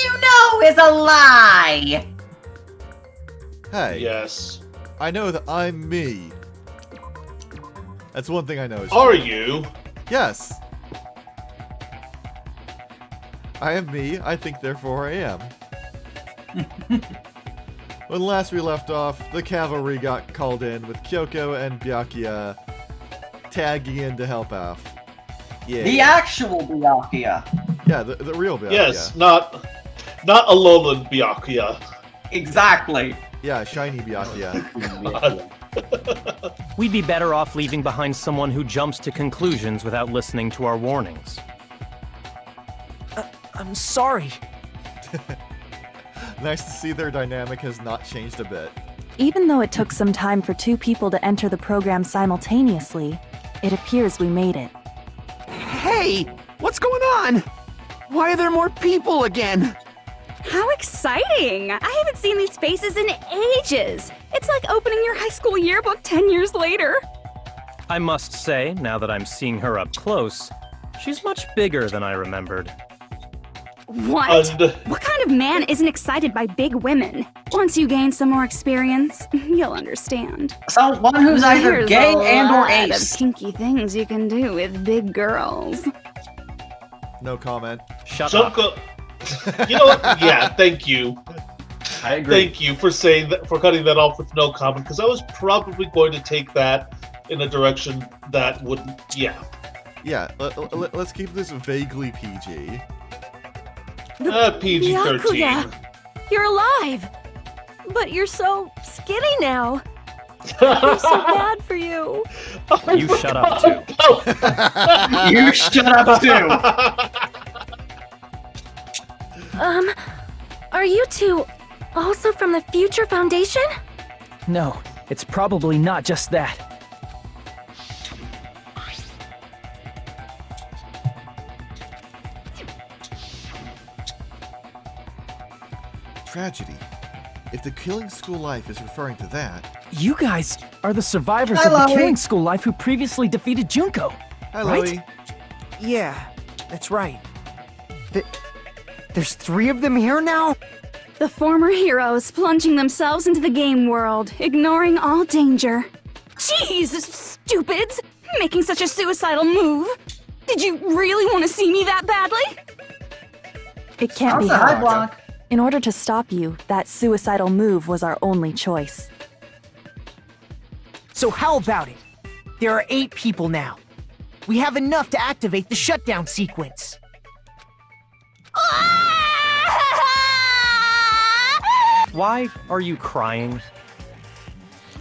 you know is a lie! Hey, Yes. I know that I'm me. That's one thing I know. Are you? Yes. I am me. I think, therefore, I am. When last we left off, the cavalry got called in with Kyoko and Byakuya tagging in to help out. Yeah. The actual Byakuya. Yeah, the real Byakuya. Yes, not Alolan Byakuya. Exactly. Yeah, shiny Byakuya. We'd be better off leaving behind someone who jumps to conclusions without listening to our warnings. I'm sorry. Nice to see their dynamic has not changed a bit. Even though it took some time for two people to enter the program simultaneously, it appears we made it. Hey, what's going on? Why are there more people again? How exciting! I haven't seen these faces in ages. It's like opening your high school yearbook 10 years later. I must say, now that I'm seeing her up close, she's much bigger than I remembered. What? What kind of man isn't excited by big women? Once you gain some more experience, you'll understand. So one who's either There's gay a and or lot ace. of kinky things you can do with big girls. No comment. Shut up. You know what? Yeah, thank you. I agree. Thank you for saying that, for cutting that off with no comment, because I was probably going to take that in a direction that wouldn't. Yeah. Yeah, let's keep this vaguely PG. PG-13. Byakuya, you're alive! But you're so skinny now. I'm so bad for you. You shut up too. You shut up too. Are you two also from the Future Foundation? No, it's probably not just that. Tragedy. If the Killing School Life is referring to that... You guys are the survivors Hi, of the Loey. Killing School Life who previously defeated Junko. Hi, Right? Loey. Yeah, that's right. There's 3 of them here now? The former heroes plunging themselves into the game world, ignoring all danger. Jeez, stupids! Making such a suicidal move! Did you really want to see me that badly? It can't be Also, hi, helped. Blanc. In order to stop you, that suicidal move was our only choice. So how about it? There are 8 people now. We have enough to activate the shutdown sequence. Why are you crying?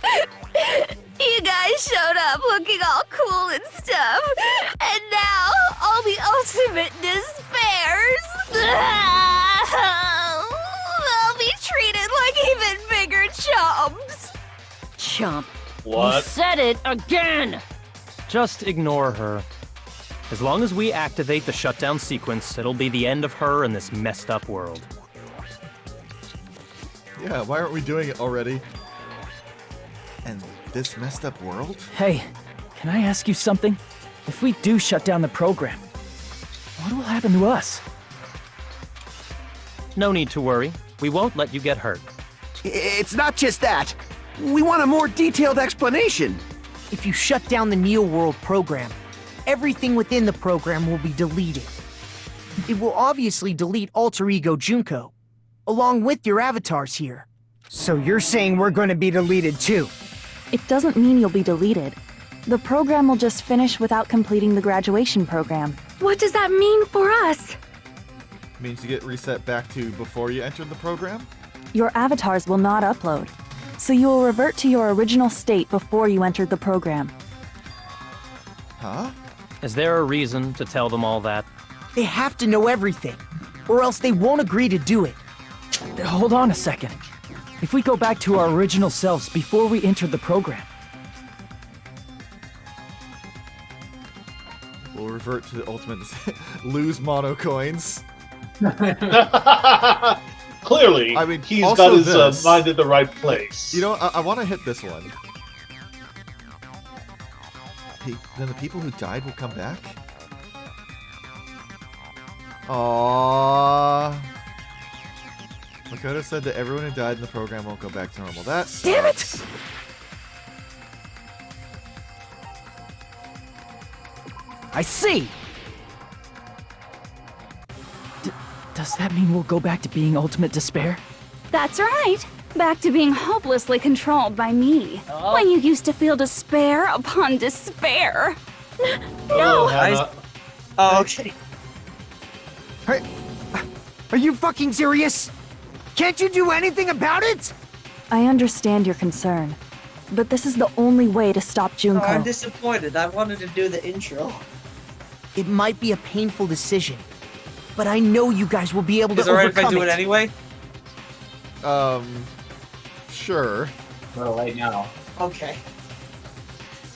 You guys showed up looking all cool and stuff, and now all the ultimate despairs. They'll be treated like even bigger chumps. Chump. You What? said it again! Just ignore her. As long as we activate the shutdown sequence, it'll be the end of her in this messed up world. Yeah, why aren't we doing it already? And this messed up world? Hey, can I ask you something? If we do shut down the program, what will happen to us? No need to worry. We won't let you get hurt. It's not just that. We want a more detailed explanation. If you shut down the Neo World program, everything within the program will be deleted. It will obviously delete Alter Ego Junko, along with your avatars here. So you're saying we're going to be deleted too? It doesn't mean you'll be deleted. The program will just finish without completing the graduation program. What does that mean for us? Means you get reset back to before you entered the program? Your avatars will not upload, so you will revert to your original state before you entered the program. Huh? Is there a reason to tell them all that? They have to know everything, or else they won't agree to do it. Hold on a second. If we go back to our original selves before we entered the program, We'll revert to the ultimate lose mono coins. Clearly, I mean, he's also got his this. mind in the right place. You know, I want to hit this one. Then the people who died will come back? Aww. Makoto said that everyone who died in the program won't go back to normal. That sucks. Damn it! I see! Does that mean we'll go back to being ultimate despair? That's right. Back to being hopelessly controlled by me. When you used to feel despair upon despair. Oh, Hannah. Okay. Are you fucking serious? Can't you do anything about it? I understand your concern, but this is the only way to stop Junko. I'm disappointed. I wanted to do the intro. It might be a painful decision, but I know you guys will be able to Is it alright if I overcome do it anyway? Sure. Well, right now. Okay.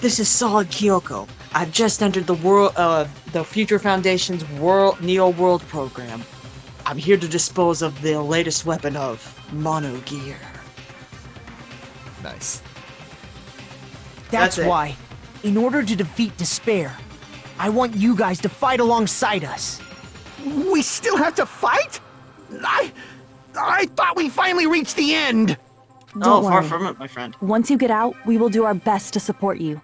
This is Solid Kyoko. I've just entered the Future Foundation's Neo World program. I'm here to dispose of the latest weapon of Mono Gear. Nice. That's That's it. why, in order to defeat despair, I want you guys to fight alongside us. We still have to fight? I thought we finally reached the end. Don't Far worry. from it, my friend. Once you get out, we will do our best to support you.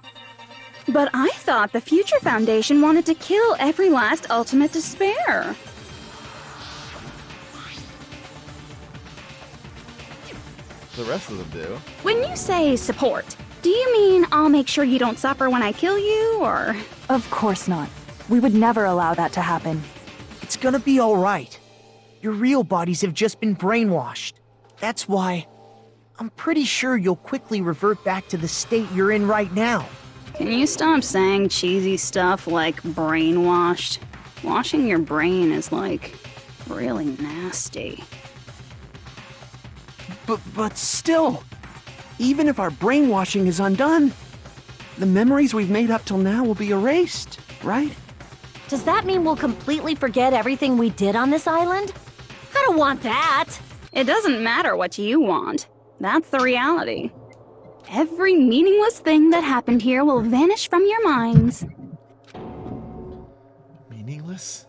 But I thought the Future Foundation wanted to kill every last ultimate despair. The rest of them do. When you say support, do you mean I'll make sure you don't suffer when I kill you, or? Of course not. We would never allow that to happen. It's gonna be alright. Your real bodies have just been brainwashed. That's why I'm pretty sure you'll quickly revert back to the state you're in right now. Can you stop saying cheesy stuff like brainwashed? Washing your brain is like really nasty. But still, even if our brainwashing is undone, the memories we've made up till now will be erased, right? Does that mean we'll completely forget everything we did on this island? I don't want that. It doesn't matter what you want. That's the reality. Every meaningless thing that happened here will vanish from your minds. Meaningless?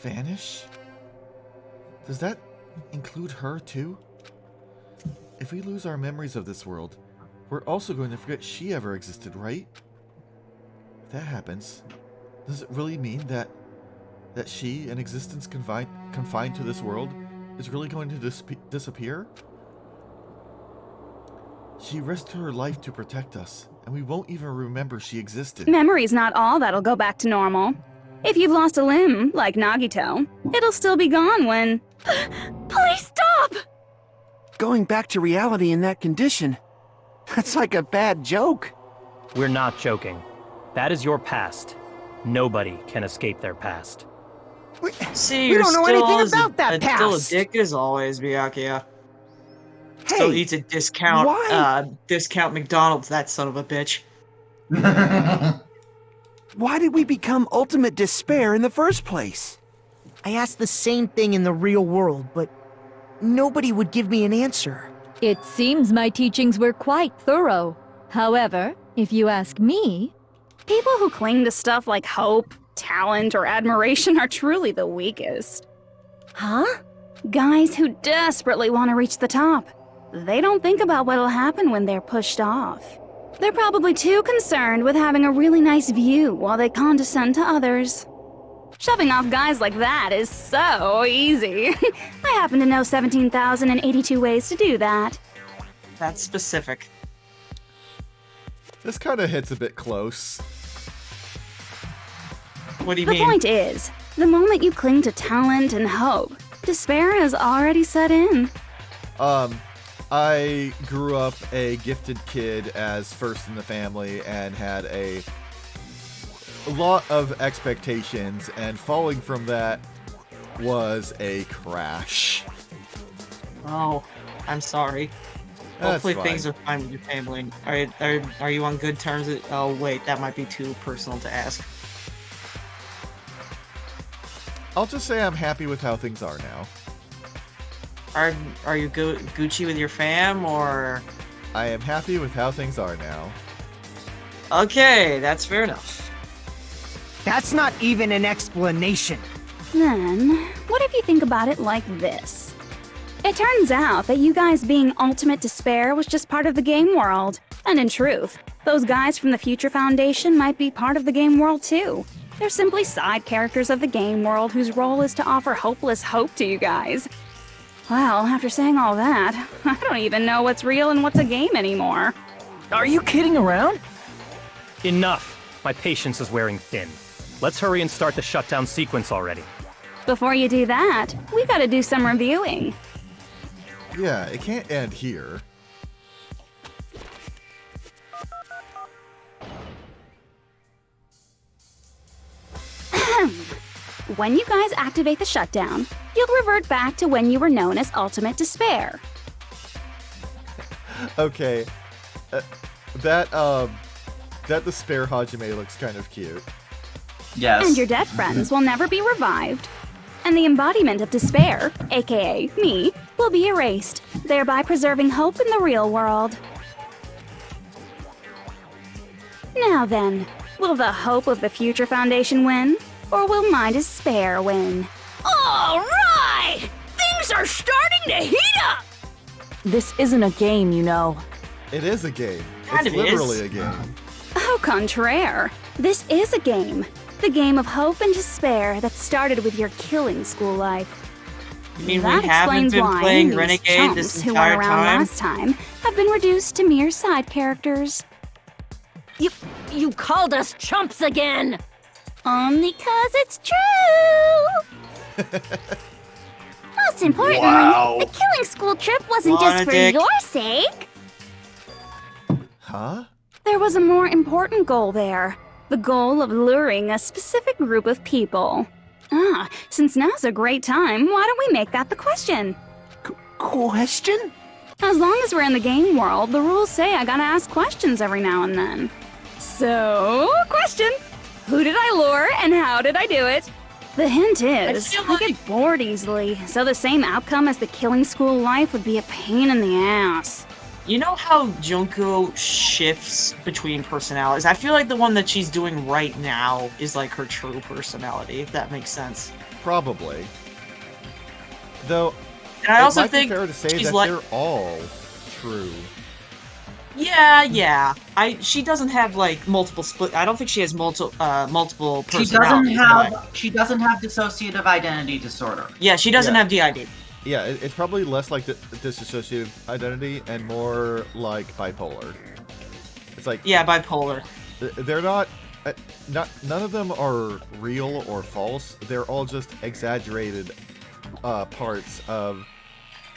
Vanish? Does that include her too? If we lose our memories of this world, we're also going to forget she ever existed, right? If that happens, does it really mean that she, an existence confined to this world, is really going to disappear? She risked her life to protect us, and we won't even remember she existed. Memory's not all that'll go back to normal. If you've lost a limb, like Nagito, it'll still be gone when... Please stop! Going back to reality in that condition, that's like a bad joke. We're not joking. That is your past. Nobody can escape their past. See, We you're don't know still anything as a- about that and Still a past. dick as always, Byakuya. Hey, Still eats a discount. why? Discount McDonald's. That son of a bitch. Why did we become ultimate despair in the first place? I asked the same thing in the real world, but nobody would give me an answer. It seems my teachings were quite thorough. However, if you ask me, People who cling to stuff like hope, talent, or admiration are truly the weakest. huh? Guys who desperately want to reach the top. They don't think about what'll happen when they're pushed off. They're probably too concerned with having a really nice view while they condescend to others. Shoving off guys like that is so easy. I happen to know 17,082 ways to do that. That's specific. This kind of hits a bit close. What do you The mean? point is, the moment you cling to talent and hope, despair has already set in. I grew up a gifted kid as first in the family and had a lot of expectations, and falling from that was a crash. Oh, I'm sorry. That's Hopefully fine. things are fine with your family. Are you on good terms? Oh wait, that might be too personal to ask. I'll just say I'm happy with how things are now. Are you Gucci with your fam, or? I am happy with how things are now. Okay, that's fair enough. That's not even an explanation. Then, what if you think about it like this? It turns out that you guys being Ultimate Despair was just part of the game world. And in truth, those guys from the Future Foundation might be part of the game world too. They're simply side characters of the game world whose role is to offer hopeless hope to you guys. Well, after saying all that, I don't even know what's real and what's a game anymore. Are you kidding around? Enough. My patience is wearing thin. Let's hurry and start the shutdown sequence already. Before you do that, we gotta do some reviewing. Yeah, it can't end here. When you guys activate the shutdown, you'll revert back to when you were known as Ultimate Despair. Okay. That Despair Hajime looks kind of cute. Yes. And your dead friends will never be revived. And the embodiment of despair, aka me, will be erased, thereby preserving hope in the real world. Now then, will the hope of the Future Foundation win? Or will my despair win? All right! Things are starting to heat up! This isn't a game, you know. It is a game. Kind It's of is. literally a game. Au contraire, this is a game. The game of hope and despair that started with your killing school life. I mean, That we haven't explains been why playing these Renegade chumps this who entire were around time. last time have been reduced to mere side characters. You called us chumps again! Only 'cause it's true! Most importantly, Wow. the killing school trip wasn't just for Dick. your sake. Huh? There was a more important goal there. The goal of luring a specific group of people. Since now's a great time, why don't we make that the question? Question? As long as we're in the game world, the rules say I gotta ask questions every now and then. So, question. Who did I lure and how did I do it? The hint is, feel I get bored easily, so the same outcome as the killing school life would be a pain in the ass. You know how Junko shifts between personalities? I feel like the one that she's doing right now is like her true personality, if that makes sense. Probably. Though, And I also it might think be fair to say she's that like, they're all true. yeah. She doesn't have like multiple split. I don't think she has multiple She doesn't personalities. have dissociative identity disorder. Yeah, she doesn't Yeah. have DID. Yeah, it's probably less like dissociative identity and more like bipolar. It's like Yeah, bipolar. they're not none of them are real or false. They're all just exaggerated parts of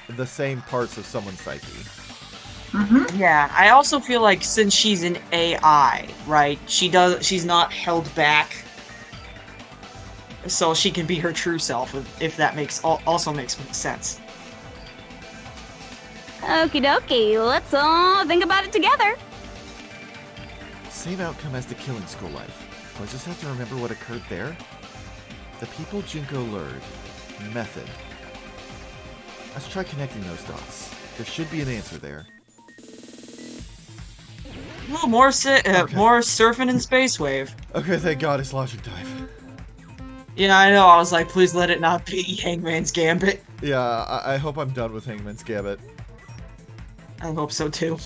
the same parts of someone's psyche. Yeah, I also feel like since she's an AI, right? She's not held back, so she can be her true self. If that also makes sense. Okie dokie, let's all think about it together. Same outcome as the killing school life. Do I just have to remember what occurred there? The people Junko lured. Method. Let's try connecting those dots. There should be an answer there. Well, more surfing in Space Wave. Okay, thank God it's logic time. Yeah, I know. I was like, please let it not be Hangman's Gambit. Yeah, I hope I'm done with Hangman's Gambit. I hope so too.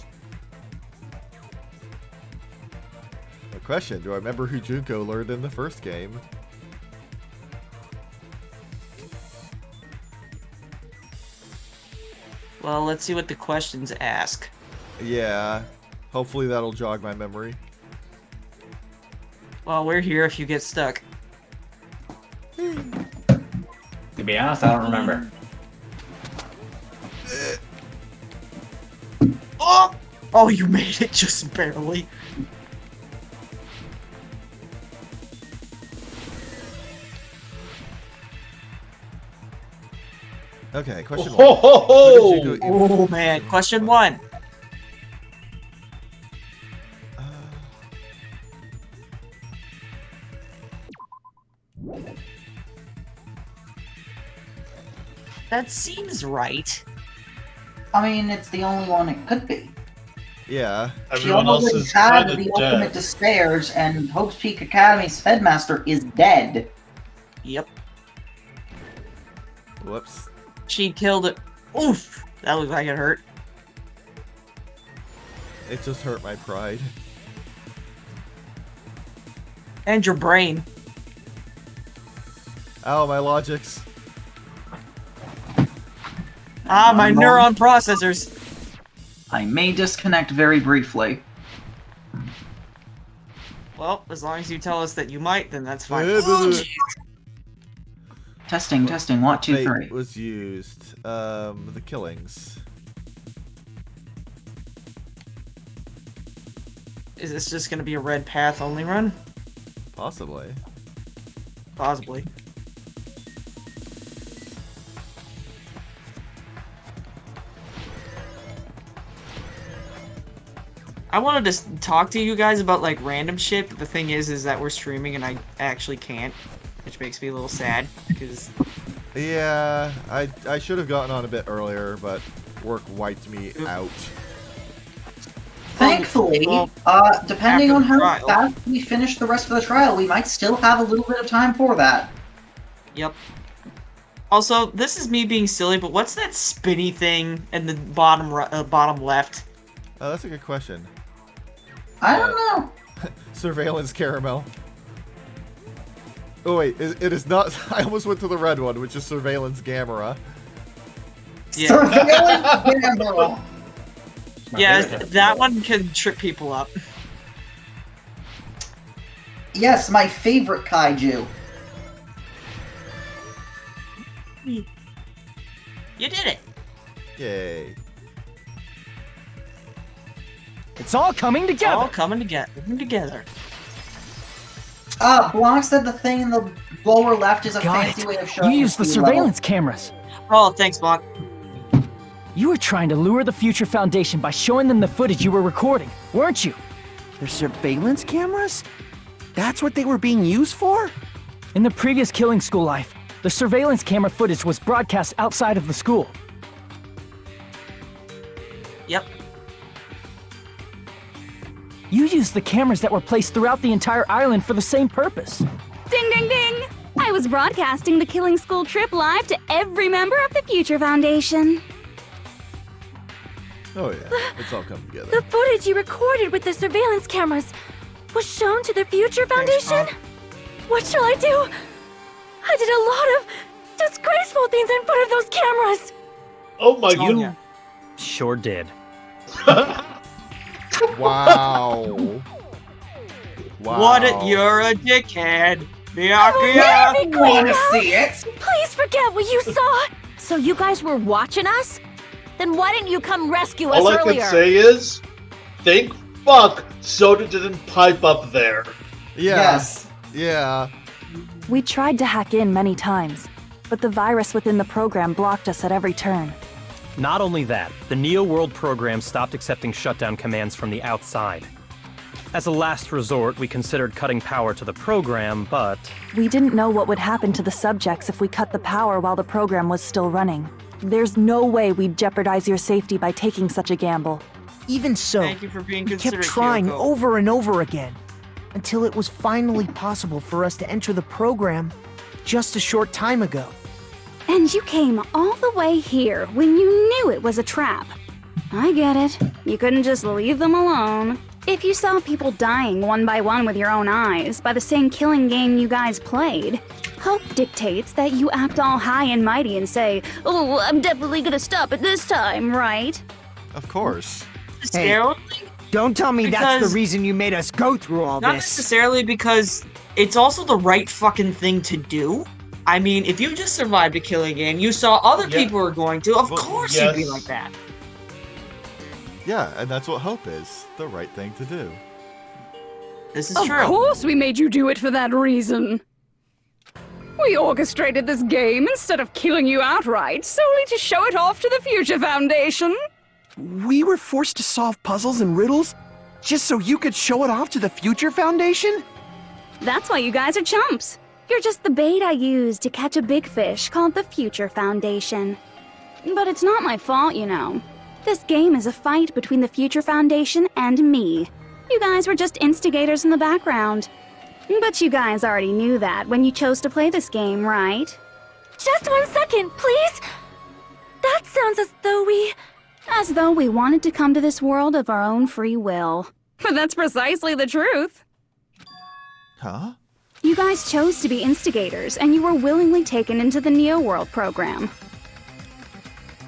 A question, do I remember who Junko lured in the first game? Well, let's see what the questions ask. Yeah, hopefully that'll jog my memory. Well, we're here if you get stuck. To be honest, I don't remember. Oh! Oh, you made it just barely. Okay, question Ho, one. ho, ho! Who did Junko eat? Oh man, question one. That seems right. I mean, it's the only one it could be. Yeah. She Everyone else already is had kind of the Ultimate dead. Despairs, and Hope's Peak Academy's Headmaster is dead. Yep. Whoops. She killed it. Oof! That looked like it hurt. It just hurt my pride. And your brain. Ow, my logics. Ah, my neuron processors. I may disconnect very briefly. Well, as long as you tell us that you might, then that's fine. Testing, testing. 1, 2, Bait 3. was used. The killings. Is this just gonna be a red path only run? Possibly. Possibly. I wanted to talk to you guys about like random shit, but the thing is that we're streaming and I actually can't, which makes me a little sad because. Yeah, I should have gotten on a bit earlier, but work wiped me out. Thankfully, Well, depending after on the how trial. fast we finish the rest of the trial, we might still have a little bit of time for that. Yep. Also, this is me being silly, but what's that spinny thing in the bottom left? Oh, that's a good question. I don't know. Surveillance caramel. Oh wait, it is not. I almost went to the red one, which is surveillance gamera. Yeah. Surveillance camera. Yeah, that one can trip people up. Yes, my favorite kaiju. You did it. Yay. It's all coming together. All coming together. Blanc said the thing in the lower left is a Got fancy it. way of showing You used the speed level. surveillance cameras. Oh, thanks, Blanc. You were trying to lure the Future Foundation by showing them the footage you were recording, weren't you? Their surveillance cameras? That's what they were being used for? In the previous Killing School life, the surveillance camera footage was broadcast outside of the school. Yep. You used the cameras that were placed throughout the entire island for the same purpose. Ding ding ding! I was broadcasting the Killing School trip live to every member of the Future Foundation. Oh yeah, it's all coming together. The footage you recorded with the surveillance cameras was shown to the Future Foundation? What shall I do? I did a lot of disgraceful things in front of those cameras. Oh my You- god. Sure did. Wow. Wow. What? You're a dickhead. Let me Wanna see it? Please forget what you saw. So you guys were watching us? Then why didn't you come rescue us All I earlier? can say is, thank fuck Soda didn't pipe up there. Yeah. Yes. Yeah. We tried to hack in many times, but the virus within the program blocked us at every turn. Not only that, the Neo World program stopped accepting shutdown commands from the outside. As a last resort, we considered cutting power to the program, but We didn't know what would happen to the subjects if we cut the power while the program was still running. There's no way we'd jeopardize your safety by taking such a gamble. Even so, Thank you for being we kept considerate, trying Kyoko. over and over again until it was finally possible for us to enter the program just a short time ago. And you came all the way here when you knew it was a trap. I get it. You couldn't just leave them alone. If you saw people dying one by one with your own eyes by the same killing game you guys played, hope dictates that you act all high and mighty and say, "Oh, I'm definitely gonna stop it this time, right?" Of course. Hey, don't tell me that's the Because- reason you made us go through all Not this. necessarily, because it's also the right fucking thing to do. I mean, if you just survived a killing game, you saw other Yeah. people were going to, of Well, course you'd be yes. like that. Yeah, and that's what hope is. The right thing to do. This is Of true. course we made you do it for that reason. We orchestrated this game instead of killing you outright, solely to show it off to the Future Foundation. We were forced to solve puzzles and riddles just so you could show it off to the Future Foundation? That's why you guys are chumps. You're just the bait I used to catch a big fish called the Future Foundation. But it's not my fault, you know. This game is a fight between the Future Foundation and me. You guys were just instigators in the background. But you guys already knew that when you chose to play this game, right? Just 1 second, please. That sounds as though we... As though we wanted to come to this world of our own free will. But that's precisely the truth. Huh? You guys chose to be instigators, and you were willingly taken into the Neo World program.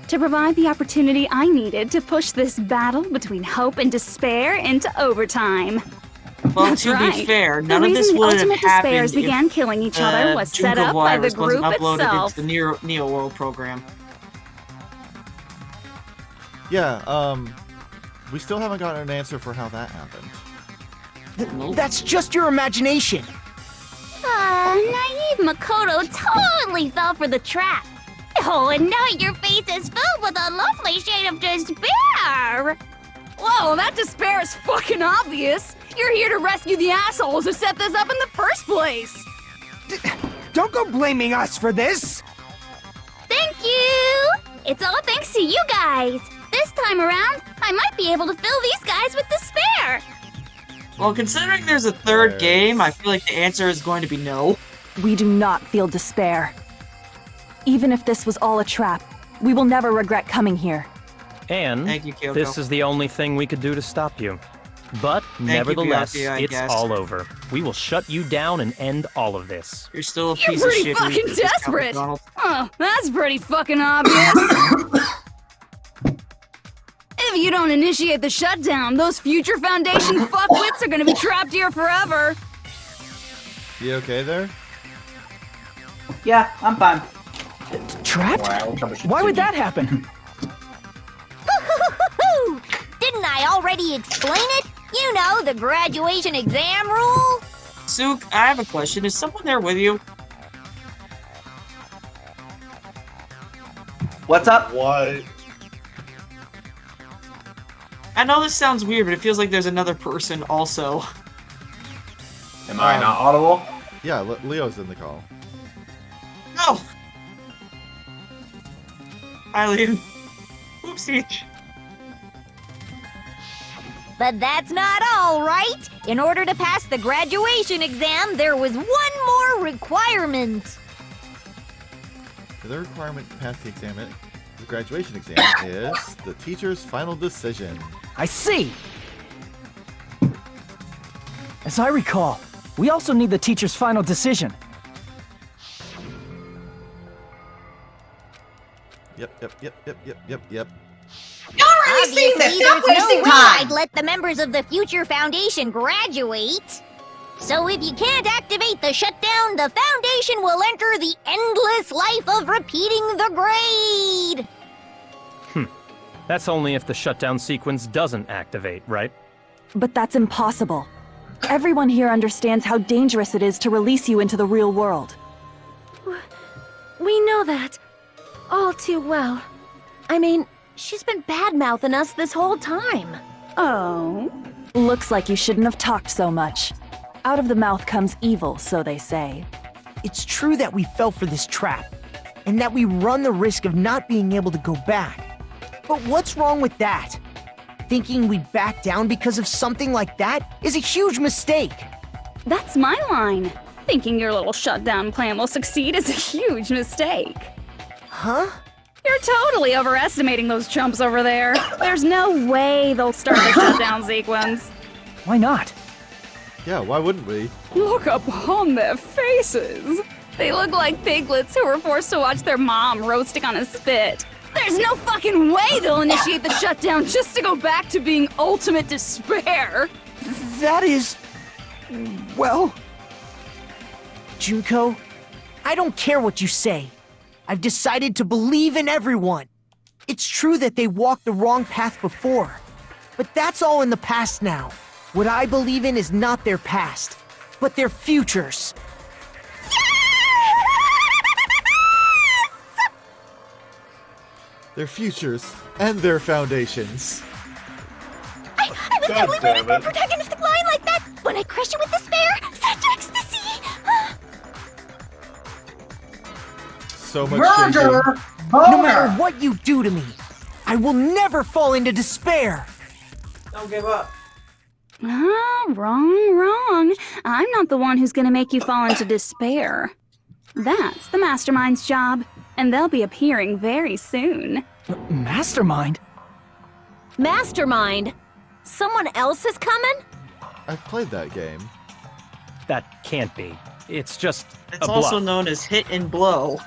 To provide the opportunity I needed to push this battle between hope and despair into overtime. Well, That's to right. be fair, none the of this reason the would have Ultimate happened Despairs if began killing each other was set up by the group itself. The Neo World program. Yeah, we still haven't gotten an answer for how that happened. That's just your imagination. Naive Makoto totally fell for the trap. Oh, and now your face is filled with a lovely shade of despair. Whoa, that despair is fucking obvious. You're here to rescue the assholes who set this up in the first place. Don't go blaming us for this. Thank you. It's all thanks to you guys. This time around, I might be able to fill these guys with despair. Well, considering there's a third game, I feel like the answer is going to be no. We do not feel despair. Even if this was all a trap, we will never regret coming here. And Thank you, Kyoko. this is the only thing we could do to stop you. But nevertheless, Byakuya, I it's guess. all over. We will shut you down and end all of this. You're still a You're piece of pretty shit. fucking Reese desperate. McDonald. Oh, that's pretty fucking obvious. If you don't initiate the shutdown, those future Foundation fuckwits are gonna be trapped here forever. You okay there? Yeah, I'm fine. Trapped? Why would that happen? Didn't I already explain it? You know, the graduation exam rule. Sook, I have a question. Is someone there with you? What's up? Why? I know this sounds weird, but it feels like there's another person also. Am I not audible? Yeah, Leo's in the call. No! Eileen. Oopsie. But that's not all, right? In order to pass the graduation exam, there was one more requirement. The requirement to pass the graduation exam is the teacher's final decision. I see. As I recall, we also need the teacher's final decision. Yep. Obviously, this. there's Stop no wasting way time. I'd let the members of the Future Foundation graduate. So if you can't activate the shutdown, the Foundation will enter the endless life of repeating the grade. That's only if the shutdown sequence doesn't activate, right? But that's impossible. Everyone here understands how dangerous it is to release you into the real world. We know that. All too well. I mean, she's been bad-mouthing us this whole time. Oh? Looks like you shouldn't have talked so much. Out of the mouth comes evil, so they say. It's true that we fell for this trap, and that we run the risk of not being able to go back. But what's wrong with that? Thinking we'd back down because of something like that is a huge mistake. That's my line. Thinking your little shutdown plan will succeed is a huge mistake. Huh? You're totally overestimating those chumps over there. There's no way they'll start the shutdown sequence. Why not? Yeah, why wouldn't we? Look upon their faces. They look like piglets who were forced to watch their mom roasting on a spit. There's no fucking way they'll initiate the shutdown just to go back to being ultimate despair. That is... well... Junko, I don't care what you say. I've decided to believe in everyone. It's true that they walked the wrong path before, but that's all in the past now. What I believe in is not their past, but their futures. Their futures and their foundations. I was God totally ready damn for a it. protagonistic line like that when I crushed you with despair, such ecstasy. So much Murder! shaking. No matter Boner! what you do to me, I will never fall into despair. Don't give up. Ah, wrong. I'm not the one who's gonna make you fall into despair. That's the mastermind's job. and they'll be appearing very soon. Mastermind? Mastermind? Someone else is coming? I've played that game. That can't be. It's just It's a also bluff. known as Hit and Blow.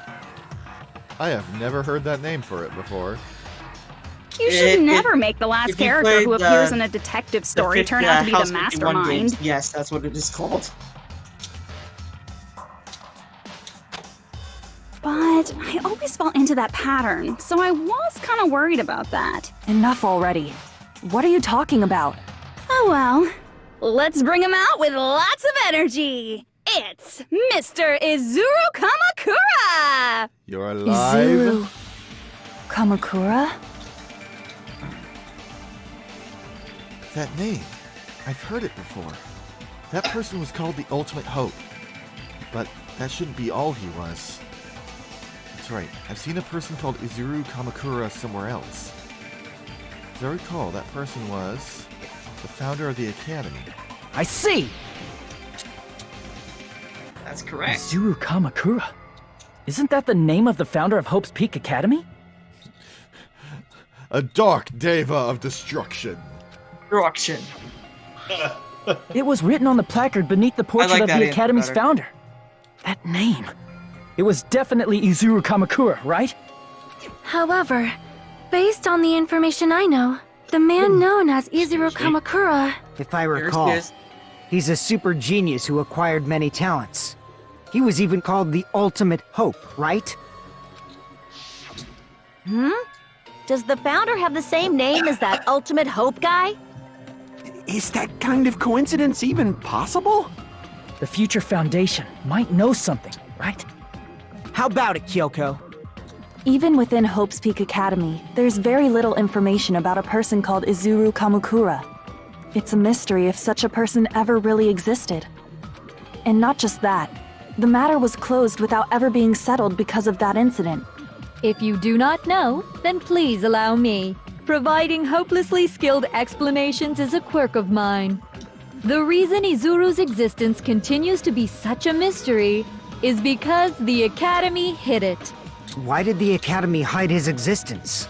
I have never heard that name for it before. You should never make the last if you character who played, appears in a detective story turn out to be the House 51 mastermind. games, yes, that's what it is called. But I always fall into that pattern, so I was kind of worried about that. Enough already. What are you talking about? Oh well. Let's bring him out with lots of energy. It's Mr. Izuru Kamakura! You're alive? Izuru Kamakura? That name. I've heard it before. That person was called the Ultimate Hope. But that shouldn't be all he was. That's right. I've seen a person called Izuru Kamakura somewhere else. As I recall, that person was the founder of the Academy. I see! That's correct. Izuru Kamakura. Isn't that the name of the founder of Hope's Peak Academy? A dark deva of destruction. Destruction. It was written on the placard beneath the portrait like of that the answer Academy's better. founder. That name. It was definitely Izuru Kamakura, right? However, based on the information I know, the man known as Izuru Kamakura... If I recall, he's a super genius who acquired many talents. He was even called the Ultimate Hope, right? Does the founder have the same name as that Ultimate Hope guy? Is that kind of coincidence even possible? The Future Foundation might know something, right? How about it, Kyoko? Even within Hope's Peak Academy, there's very little information about a person called Izuru Kamakura. It's a mystery if such a person ever really existed. And not just that, the matter was closed without ever being settled because of that incident. If you do not know, then please allow me. Providing hopelessly skilled explanations is a quirk of mine. The reason Izuru's existence continues to be such a mystery is because the Academy hid it. Why did the Academy hide his existence?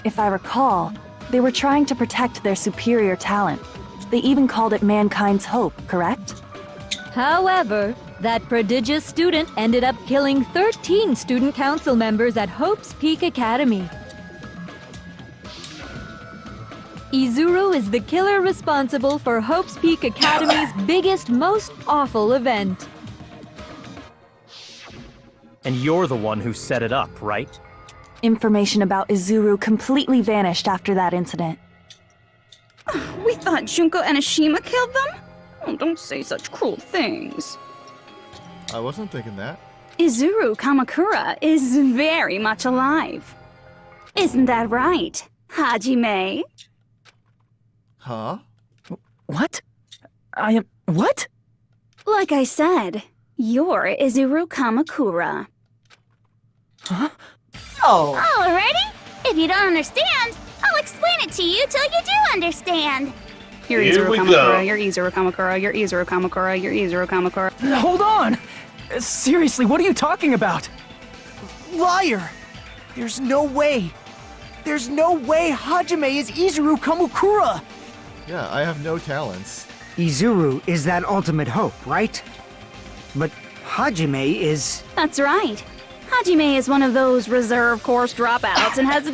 If I recall, they were trying to protect their superior talent. They even called it mankind's hope, correct? However, that prodigious student ended up killing 13 student council members at Hope's Peak Academy. Izuru is the killer responsible for Hope's Peak Academy's biggest, most awful event. And you're the one who set it up, right? Information about Izuru completely vanished after that incident. We thought Junko Enoshima killed them? Oh, don't say such cruel things. I wasn't thinking that. Izuru Kamakura is very much alive. Isn't that right, Hajime? Huh? What? I am... what? Like I said, you're Izuru Kamakura. Huh? Oh. Alrighty. If you don't understand, I'll explain it to you till you do understand. You're Here Izuru we Kamakura, go. you're Izuru Kamakura, you're Izuru Kamakura, you're Izuru Kamakura. Hold on! Seriously, what are you talking about? Liar! There's no way! There's no way Hajime is Izuru Kamakura! Yeah, I have no talents. Izuru is that ultimate hope, right? But Hajime is... That's right. Hajime is one of those reserve course dropouts and has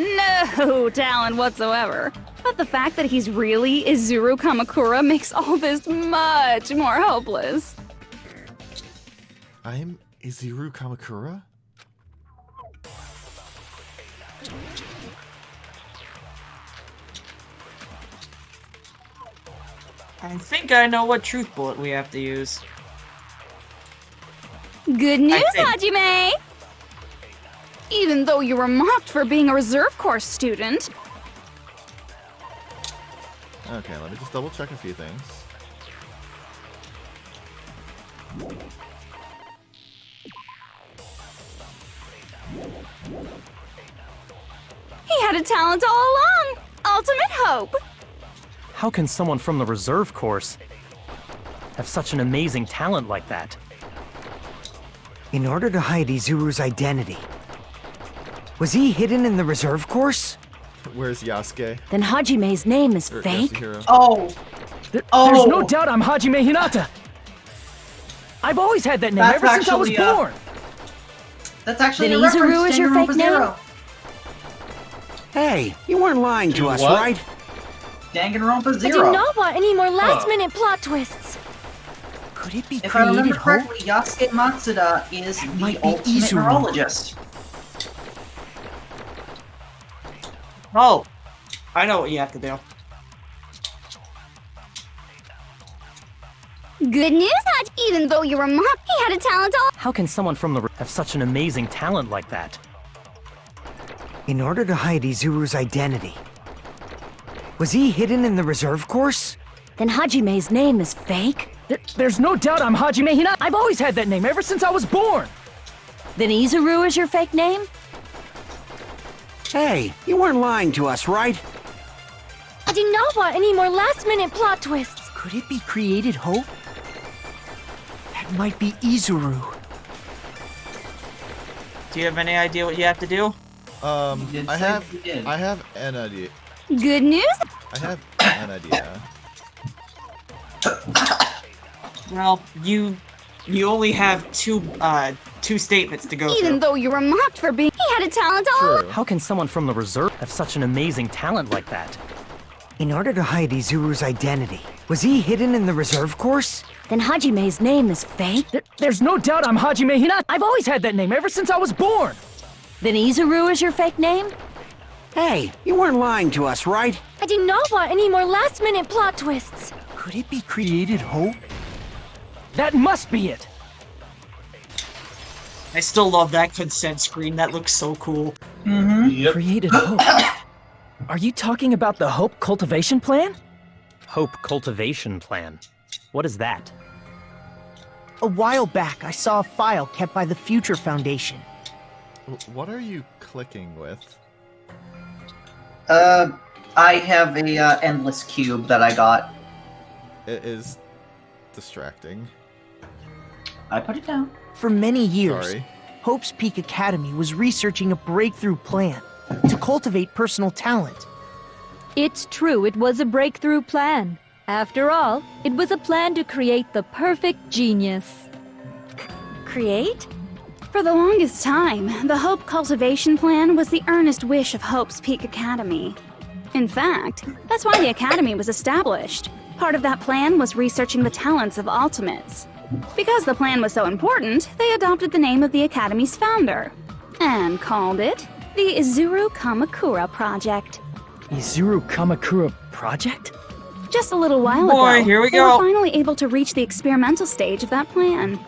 no talent whatsoever. But the fact that he's really Izuru Kamakura makes all this much more hopeless. I'm Izuru Kamakura? I think I know what truth bullet we have to use. Good news, think- Hajime! Even though you were mocked for being a reserve course student, Okay, let me just double check a few things. he had a talent all along! Ultimate hope! How can someone from the reserve course have such an amazing talent like that? In order to hide Izuru's identity, Was he hidden in the reserve course? Where's Yasuke? Then Hajime's name is Or fake? Yasuhiro? Oh, There's no doubt I'm Hajime Hinata. I've always had that name That's ever since I was actually, born. that's actually Then a reference Izuru to is your Danganronpa fake name? Zero. Hey, you weren't lying to us, What? right? Danganronpa I Zero. do not want any more last-minute plot twists. Could it be If I remember created hope? correctly, Yasuke Matsuda is the might be ultimate Izuru. neurologist. Oh, I know what you have to do. Good news, Haj. Even though you were mocked, he had a talent all. How can someone from the have such an amazing talent like that? In order to hide Izuru's identity. Was he hidden in the reserve course? Then Hajime's name is fake? There's no doubt I'm Hajime Hinata. I've always had that name ever since I was born. Then Izuru is your fake name? Hey, you weren't lying to us, right? I do not want any more last-minute plot twists. Could it be created hope? That might be Izuru. Do you have any idea what you have to do? did I say have you did. I have an idea. Good news? I have an idea. Well, you only have two statements to go Even through. though you were mocked for being. He had a talent all. True. How can someone from the reserve have such an amazing talent like that? In order to hide Izuru's identity. Was he hidden in the reserve course? Then Hajime's name is fake? There's no doubt I'm Hajime Hinata. I've always had that name ever since I was born. Then Izuru is your fake name? Hey, you weren't lying to us, right? I do not want any more last-minute plot twists. Could it be created hope? That must be it. I still love that consent screen. That looks so cool. Yep. Created hope. Are you talking about the Hope Cultivation Plan? Hope Cultivation Plan. What is that? A while back, I saw a file kept by the Future Foundation. What are you clicking with? I have a endless cube that I got. It is distracting. I put it down. For many years, Sorry. Hope's Peak Academy was researching a breakthrough plan to cultivate personal talent. It's true, it was a breakthrough plan. After all, it was a plan to create the perfect genius. Create? For the longest time, the Hope Cultivation Plan was the earnest wish of Hope's Peak Academy. In fact, that's why the Academy was established. Part of that plan was researching the talents of Ultimates. Because the plan was so important, they adopted the name of the Academy's founder and called it the Izuru Kamakura Project. Izuru Kamakura Project? Just a little while Boy, ago, here we they go. were finally able to reach the experimental stage of that plan.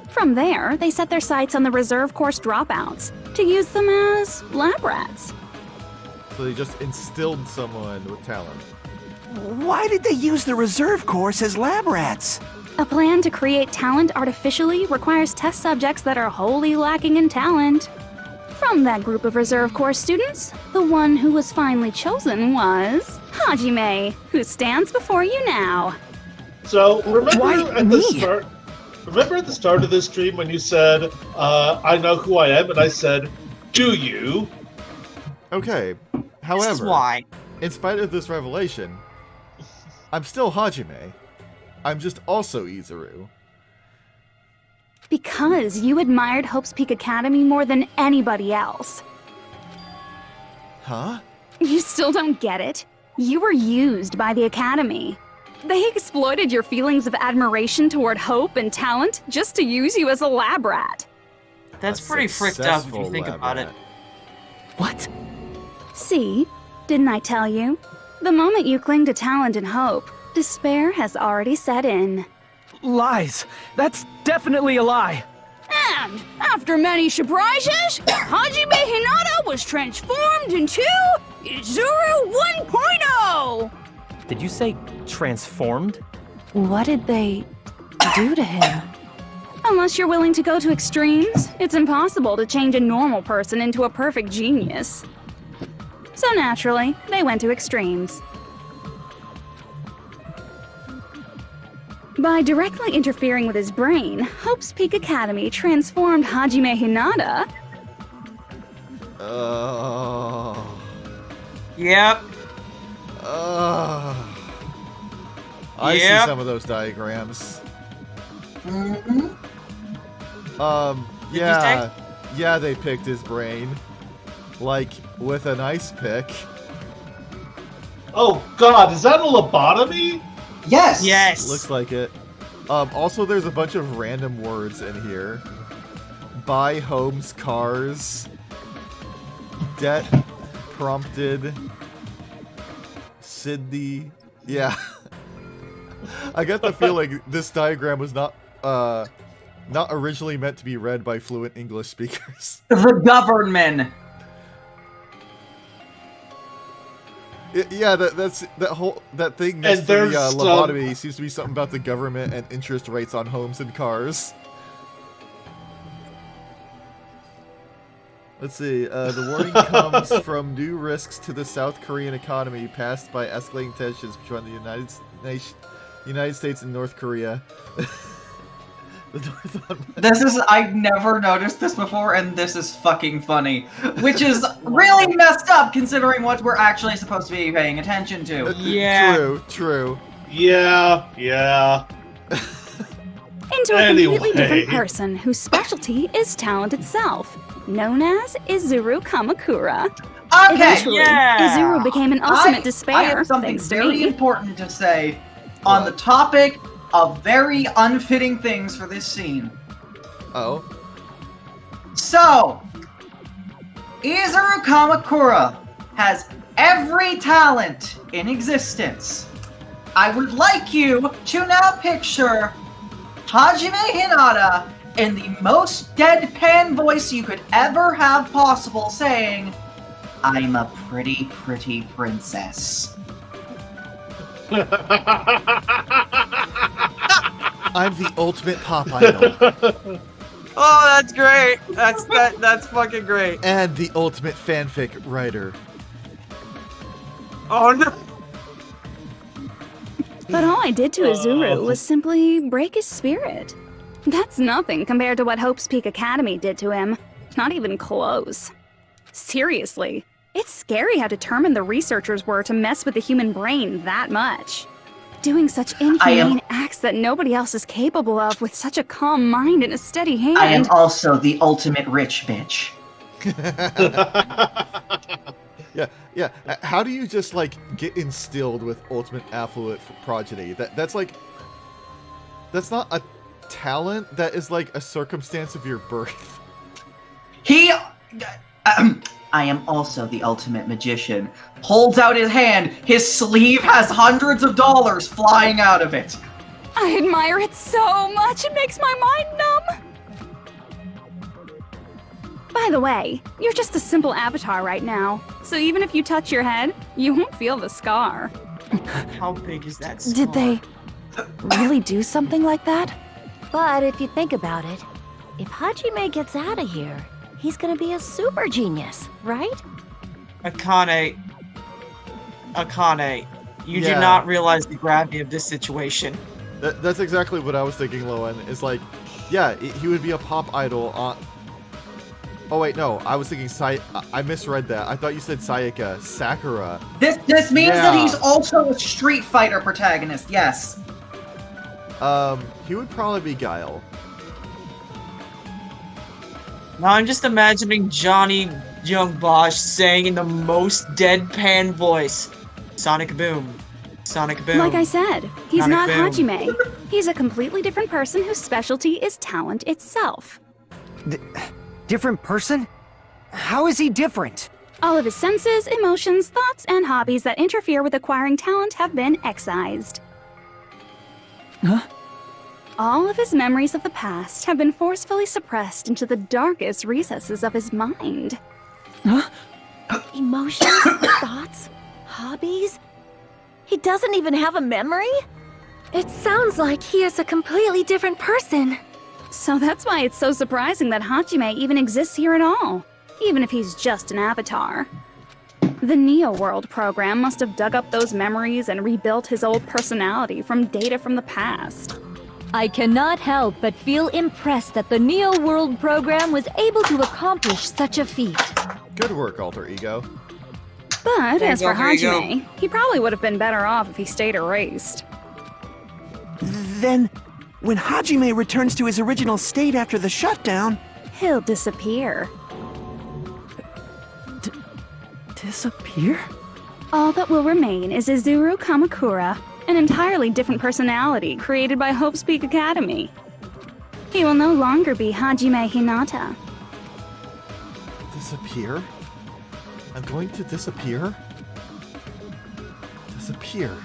From there, they set their sights on the reserve course dropouts to use them as lab rats. So they just instilled someone with talent. Why did they use the reserve course as lab rats? A plan to create talent artificially requires test subjects that are wholly lacking in talent. From that group of reserve course students, the one who was finally chosen was Hajime, who stands before you now. So remember Why at the me? start. Remember at the start of this stream when you said, "I know who I am," and I said, "Do you?" Okay. This is However, why. in spite of this revelation, I'm still Hajime. I'm just also Izuru. Because you admired Hope's Peak Academy more than anybody else. Huh? You still don't get it? You were used by the Academy. They exploited your feelings of admiration toward hope and talent just to use you as a lab rat. That's A pretty fricked up if you successful think lab about it. rat. What? See? Didn't I tell you? The moment you cling to talent and hope, despair has already set in. Lies. That's definitely a lie. And after many surprises, Hajime Hinata was transformed into Izuru 1.0! Did you say transformed? What did they do to him? Unless you're willing to go to extremes, it's impossible to change a normal person into a perfect genius. So naturally, they went to extremes. By directly interfering with his brain, Hope's Peak Academy transformed Hajime Hinata Oh. Yep. I see Yep. some of those diagrams. Mm-hmm. Yeah, they picked his brain. Like, with a nice pick. Oh God, is that a lobotomy? Yes. Yes. Looks like it. Also, there's a bunch of random words in here. Buy homes, cars. Debt prompted. Sydney. Yeah. I get the feeling this diagram was not originally meant to be read by fluent English speakers. The government. Yeah, that thing next to the lobotomy seems to be something about the government and interest rates on homes and cars. Let's see. The warning comes from new risks to the South Korean economy passed by escalating tensions between the United States and North Korea. I've never noticed this before, and this is fucking funny. Which is really messed up, considering what we're actually supposed to be paying attention to. Yeah. True. Yeah. Into a completely different person whose specialty is talent itself, known as Izuru Kamakura. Okay, Eventually, Izuru became an ultimate despair. I have something thanks to very me. important to say on the topic of very unfitting things for this scene. Oh. So, Izuru Kamakura has every talent in existence. I would like you to now picture Hajime Hinata in the most deadpan voice you could ever have possible saying, "I'm a pretty, pretty princess." I'm the ultimate pop idol. Oh, that's great. That's fucking great. And the ultimate fanfic writer. Oh no. But all I did to Izuru was simply break his spirit. That's nothing compared to what Hope's Peak Academy did to him. Not even close. Seriously, it's scary how determined the researchers were to mess with the human brain that much. Doing such inhumane acts that nobody else is capable of with such a calm mind and a steady hand. I am also the ultimate rich bitch. Yeah. How do you just like get instilled with ultimate affluent progeny? That's not a talent. That is like a circumstance of your birth. I am also the ultimate magician. Holds out his hand. His sleeve has hundreds of dollars flying out of it. I admire it so much, it makes my mind numb. By the way, you're just a simple avatar right now, so even if you touch your head, you won't feel the scar. How big is that scar? Did they really do something like that? But if you think about it, if Hajime gets out of here, he's gonna be a super genius, right? Akane, you do not realize the gravity of this situation. That's exactly what I was thinking, Lowen. Is like, yeah, he would be a pop idol on... Oh wait, no, I was thinking I misread that. I thought you said Sayaka. Sakura. This means that he's also a Street Fighter protagonist, yes. He would probably be Guile. Now I'm just imagining Johnny Young Bosch saying in the most deadpan voice, Sonic Boom. Sonic Boom. Like I said, he's Sonic not Boom. Hajime. He's a completely different person whose specialty is talent itself. Different person? How is he different? All of his senses, emotions, thoughts, and hobbies that interfere with acquiring talent have been excised. Huh? All of his memories of the past have been forcefully suppressed into the darkest recesses of his mind. Huh? Emotions, thoughts, hobbies? He doesn't even have a memory? It sounds like he is a completely different person. So that's why it's so surprising that Hajime even exists here at all, even if he's just an avatar. The Neo World program must have dug up those memories and rebuilt his old personality from data from the past. I cannot help but feel impressed that the Neo World program was able to accomplish such a feat. Good work, alter ego. But There as you for go, there you go. Hajime, he probably would have been better off if he stayed erased. Then, when Hajime returns to his original state after the shutdown, He'll disappear. disappear? All that will remain is Izuru Kamakura, an entirely different personality created by Hope's Peak Academy. He will no longer be Hajime Hinata. Disappear? I'm going to disappear? Disappear.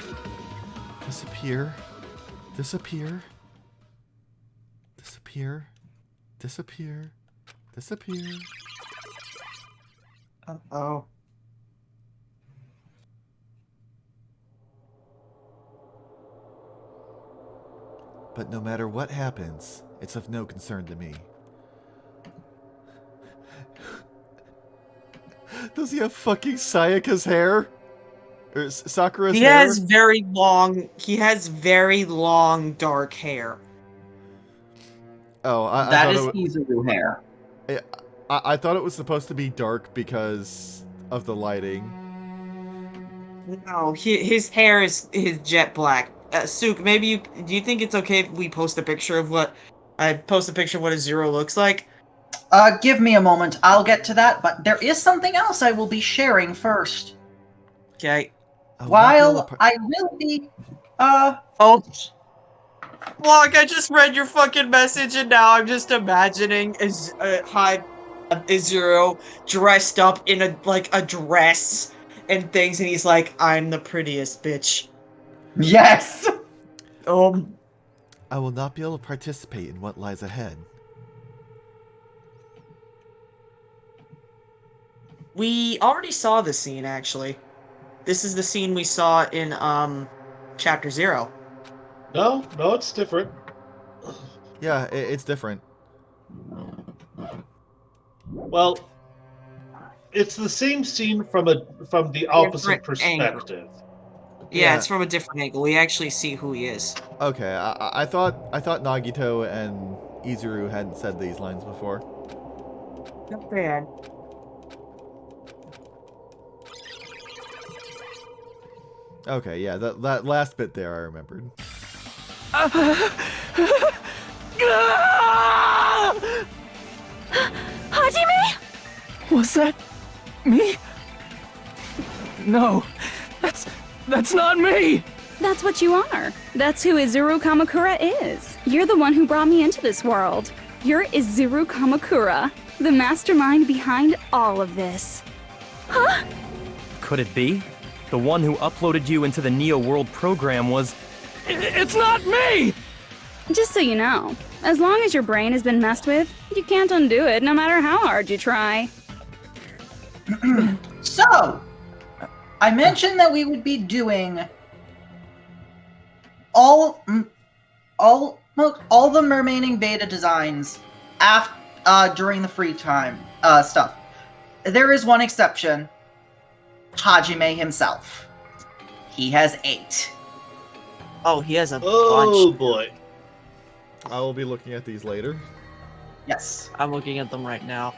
Disappear. Disappear. Disappear. Disappear. Disappear. Uh-oh. But no matter what happens, it's of no concern to me. Does he have fucking Sayaka's hair? Or Sakura's He hair? has very long. He has very long dark hair. Oh, I That thought is it Izuru hair. I thought it was supposed to be dark because of the lighting. No, his hair is jet black. Sook, maybe do you think it's okay if we post a picture of what Izuru looks like? Give me a moment. I'll get to that, but there is something else I will be sharing first. Okay. While I will be, Oh. Look, I just read your fucking message and now I'm just imagining Izuru dressed up in a dress and things, and he's like, "I'm the prettiest bitch." Yes! I will not be able to participate in what lies ahead. We already saw this scene, actually. This is the scene we saw in, Chapter 0. No, it's different. Yeah, it's different. Well, it's the same scene from the opposite Different angle. perspective. Yeah, it's from a different angle. We actually see who he is. Okay, I thought Nagito and Izuru hadn't said these lines before. Not bad. Okay, yeah, that last bit there I remembered. Hajime? Was that me? No, that's not me! That's what you are. That's who Izuru Kamakura is. You're the one who brought me into this world. You're Izuru Kamakura, the mastermind behind all of this. Huh? Could it be? The one who uploaded you into the Neo World program was... It's not me! Just so you know, as long as your brain has been messed with, you can't undo it no matter how hard you try. So, I mentioned that we would be doing all the remaining beta designs during the free time stuff. There is one exception. Hajime himself. He has 8. Oh, he has a bunch. Oh boy. I will be looking at these later. Yes. I'm looking at them right now.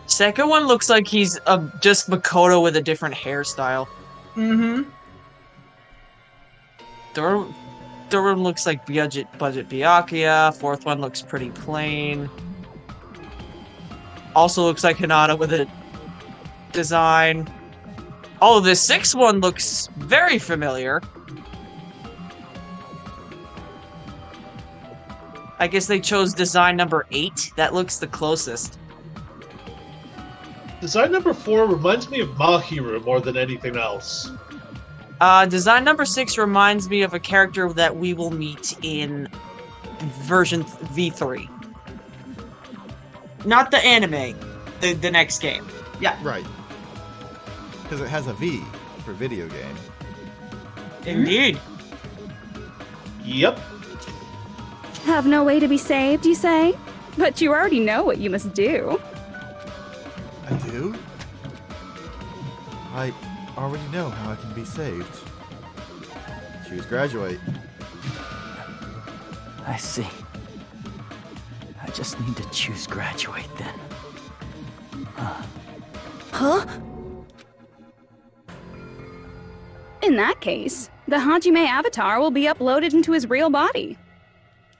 Second one looks like he's just Makoto with a different hairstyle. Mm-hmm. Third one looks like budget Byakuya. Fourth one looks pretty plain. Also looks like Hinata with a design. Oh, the sixth one looks very familiar. I guess they chose design number 8. That looks the closest. Design number 4 reminds me of Mahiru more than anything else. Design number 6 reminds me of a character that we will meet in version V3. Not the anime, the next game. Yeah. Right. Because it has a V for video game. Indeed. Yep. Have no way to be saved, you say? But you already know what you must do. I do? I already know how I can be saved. Choose graduate. I see. I just need to choose graduate then. Huh? In that case, the Hajime avatar will be uploaded into his real body.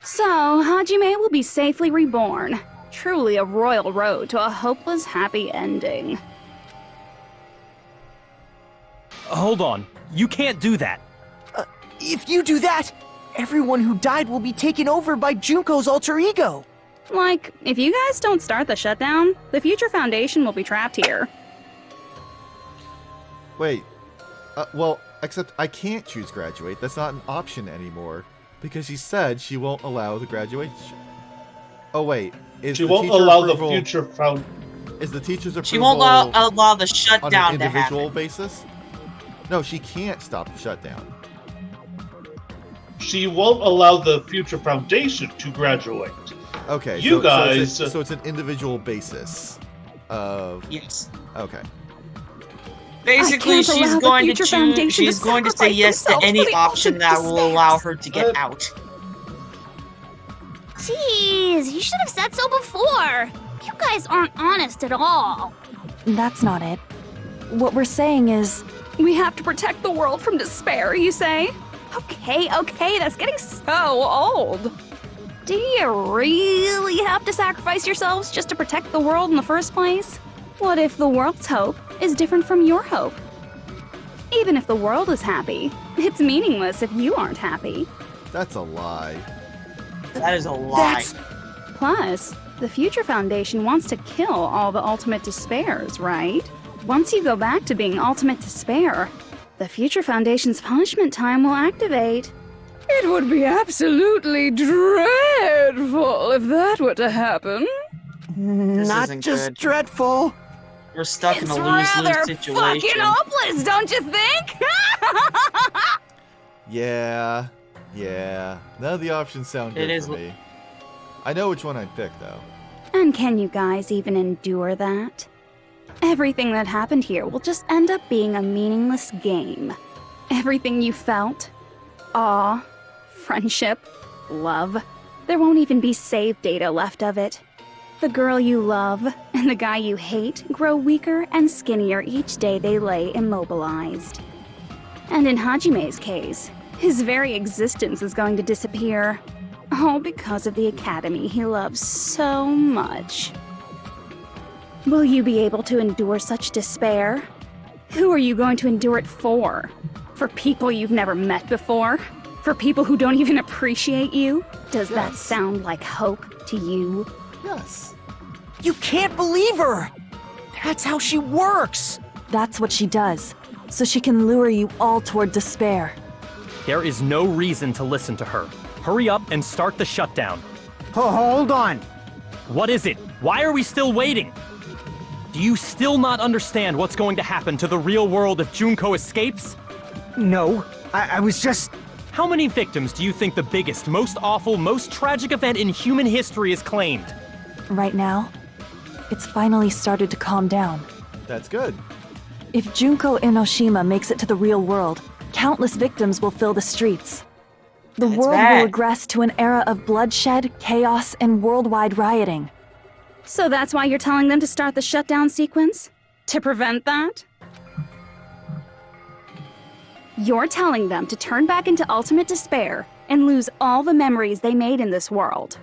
So, Hajime will be safely reborn. Truly a royal road to a hopeless happy ending. Hold on. You can't do that. If you do that, everyone who died will be taken over by Junko's alter ego. Like, if you guys don't start the shutdown, the Future Foundation will be trapped here. Wait. Well, except I can't choose graduate. That's not an option anymore. Because she said she won't allow the graduation. Oh, wait. She won't allow the future found. Is the teacher's approval She won't allow the on shutdown an to individual happen. basis? No, she can't stop the shutdown. She won't allow the Future Foundation to graduate. Okay, You guys. So it's an individual basis of. Yes. Okay. Basically, she's going to choose. She's going to say yes to any option that will allow her to get out. Jeez, you should have said so before. You guys aren't honest at all. That's not it. What we're saying is... We have to protect the world from despair, you say? Okay, that's getting so old. Do you really have to sacrifice yourselves just to protect the world in the first place? What if the world's hope is different from your hope? Even if the world is happy, it's meaningless if you aren't happy. That's a lie. That is a lie. Plus, the Future Foundation wants to kill all the ultimate despairs, right? Once you go back to being ultimate despair, the Future Foundation's punishment time will activate. It would be absolutely dreadful if that were to happen. Not isn't just good. dreadful. We're stuck in a It's lose-lose rather situation. fucking hopeless, don't you think? Yeah. None of the options sound good It is for me. I know which one I'd pick, though. And can you guys even endure that? Everything that happened here will just end up being a meaningless game. Everything you felt, awe, friendship, love, there won't even be save data left of it. The girl you love and the guy you hate grow weaker and skinnier each day they lay immobilized. And in Hajime's case, his very existence is going to disappear. All because of the academy he loves so much. Will you be able to endure such despair? Who are you going to endure it for? For people you've never met before? For people who don't even appreciate you? Does that sound like hope to you? Yes. You can't believe her! That's how she works! That's what she does, so she can lure you all toward despair. There is no reason to listen to her. Hurry up and start the shutdown. Hold on. What is it? Why are we still waiting? Do you still not understand what's going to happen to the real world if Junko escapes? No, I was just... How many victims do you think the biggest, most awful, most tragic event in human history has claimed? Right now, it's finally started to calm down. That's good. If Junko Enoshima makes it to the real world, countless victims will fill the streets. The That's world bad. will regress to an era of bloodshed, chaos, and worldwide rioting. So that's why you're telling them to start the shutdown sequence? To prevent that? You're telling them to turn back into ultimate despair and lose all the memories they made in this world.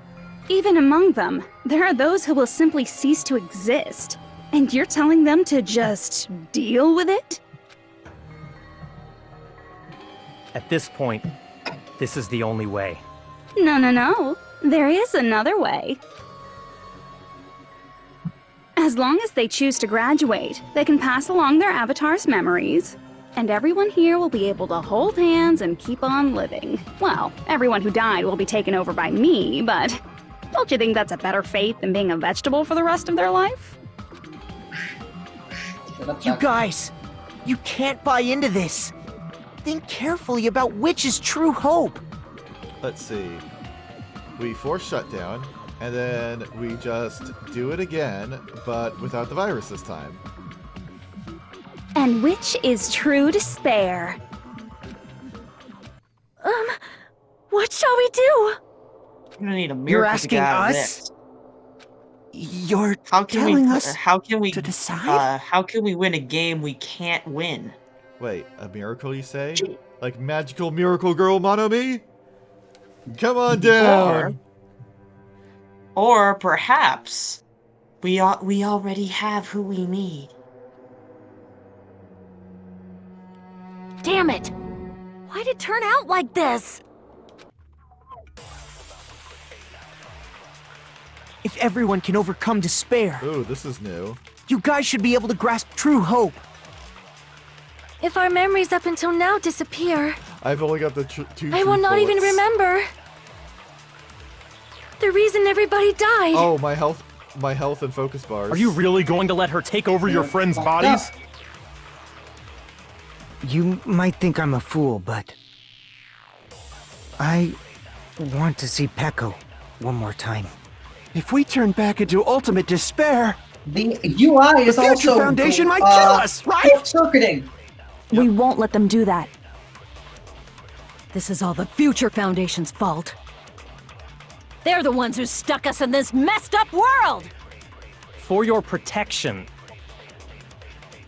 Even among them, there are those who will simply cease to exist. And you're telling them to just deal with it? At this point, this is the only way. No. There is another way. As long as they choose to graduate, they can pass along their avatar's memories, and everyone here will be able to hold hands and keep on living. Well, everyone who died will be taken over by me, but don't you think that's a better fate than being a vegetable for the rest of their life? You guys, you can't buy into this. Think carefully about which is true hope. Let's see. We force shutdown, and then we just do it again, but without the virus this time. And which is true despair? What shall we do? You're gonna need a You're miracle to asking get out of us? this. You're How can telling we? us How can we? to decide? How can we win a game we can't win? Wait, a miracle you say? Like magical miracle girl Monomi? Come on down! Or perhaps we already have who we need. Damn it! Why'd it turn out like this? If everyone can overcome despair, Ooh, this is new. you guys should be able to grasp true hope. If our memories up until now disappear, I've only got the two I will not even bullets. remember the reason everybody died. Oh, my health and focus bars. Are you really going to let her take over your friends' bodies? You might think I'm a fool, but I want to see Peko one more time. If we turn back into ultimate despair, the UI is the Future also Foundation might kill us, right? Circuiting. We won't let them do that. This is all the Future Foundation's fault. They're the ones who stuck us in this messed up world! For your protection.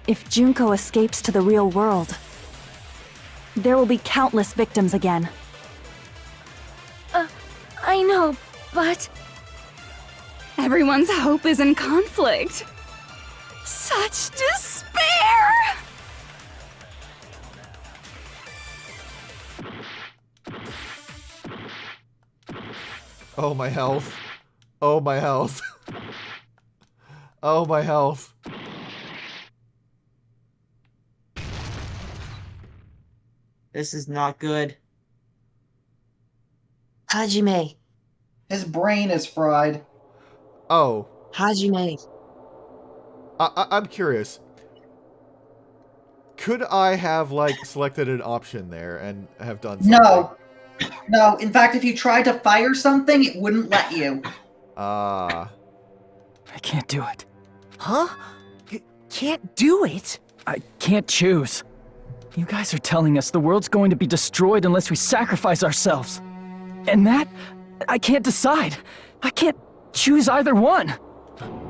If Junko escapes to the real world, there will be countless victims again. I know, but Everyone's hope is in conflict. Such despair! Oh, my health. Oh, my health. Oh, my health. This is not good. Hajime. His brain is fried. Oh. Hajime. I'm curious. Could I have, like, selected an option there and have done something? No. No, in fact, if you tried to fire something, it wouldn't let you. I can't do it. Huh? You can't do it? I can't choose. You guys are telling us the world's going to be destroyed unless we sacrifice ourselves. And that, I can't decide. I can't choose either one.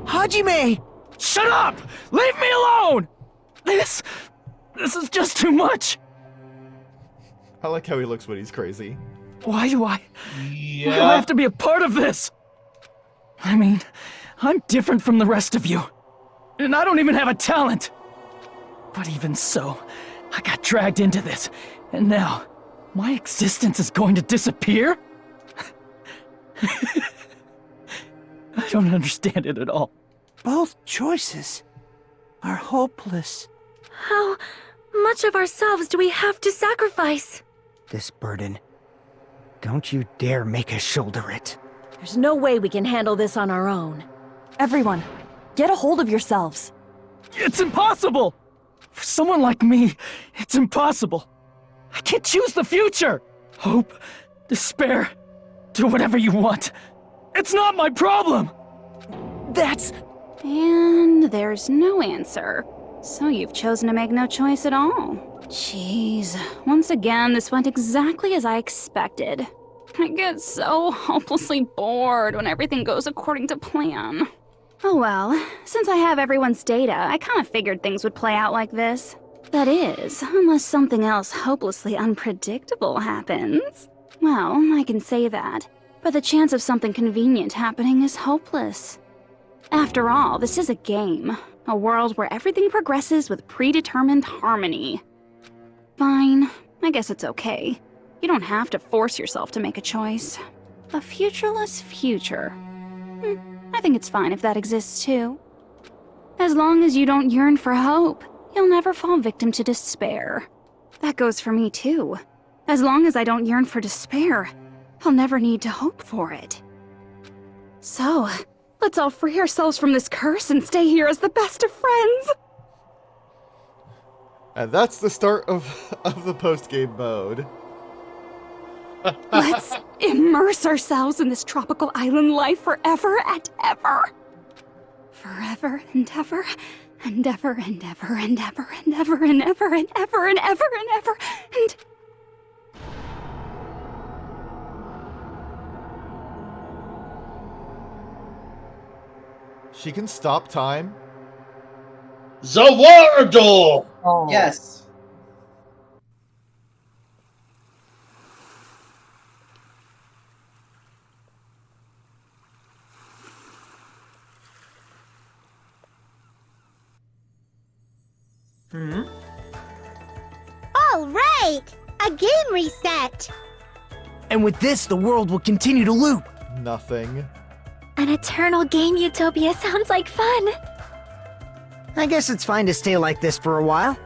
Hajime! Shut up! Leave me alone! This is just too much. I like how he looks when he's crazy. Why do I have to be a part of this? I mean, I'm different from the rest of you. And I don't even have a talent. But even so, I got dragged into this. And now, my existence is going to disappear? I don't understand it at all. Both choices are hopeless. how much of ourselves do we have to sacrifice? This burden. Don't you dare make us shoulder it. There's no way we can handle this on our own. Everyone, get a hold of yourselves. It's impossible! For someone like me, it's impossible. I can't choose the future! Hope, despair, do whatever you want. It's not my problem! That's... And there's no answer. So you've chosen to make no choice at all. Jeez, once again, this went exactly as I expected. I get so hopelessly bored when everything goes according to plan. Oh well, since I have everyone's data, I kind of figured things would play out like this. That is, unless something else hopelessly unpredictable happens. Well, I can say that, but the chance of something convenient happening is hopeless. After all, this is a game. A world where everything progresses with predetermined harmony. Fine, I guess it's okay. You don't have to force yourself to make a choice. A futureless future. I think it's fine if that exists too. As long as you don't yearn for hope, you'll never fall victim to despair. That goes for me too. As long as I don't yearn for despair, I'll never need to hope for it. So, let's all free ourselves from this curse and stay here as the best of friends! And that's the start of the post-game mode. Let's immerse ourselves in this tropical island life forever and ever. Forever and ever, and ever and ever and ever and ever and ever and ever and ever and ever and... She can stop time? Zawardo! Oh. Yes. Hmm? All right! A game reset! And with this, the world will continue to loop. Nothing. An eternal game utopia sounds like fun. I guess it's fine to stay like this for a while.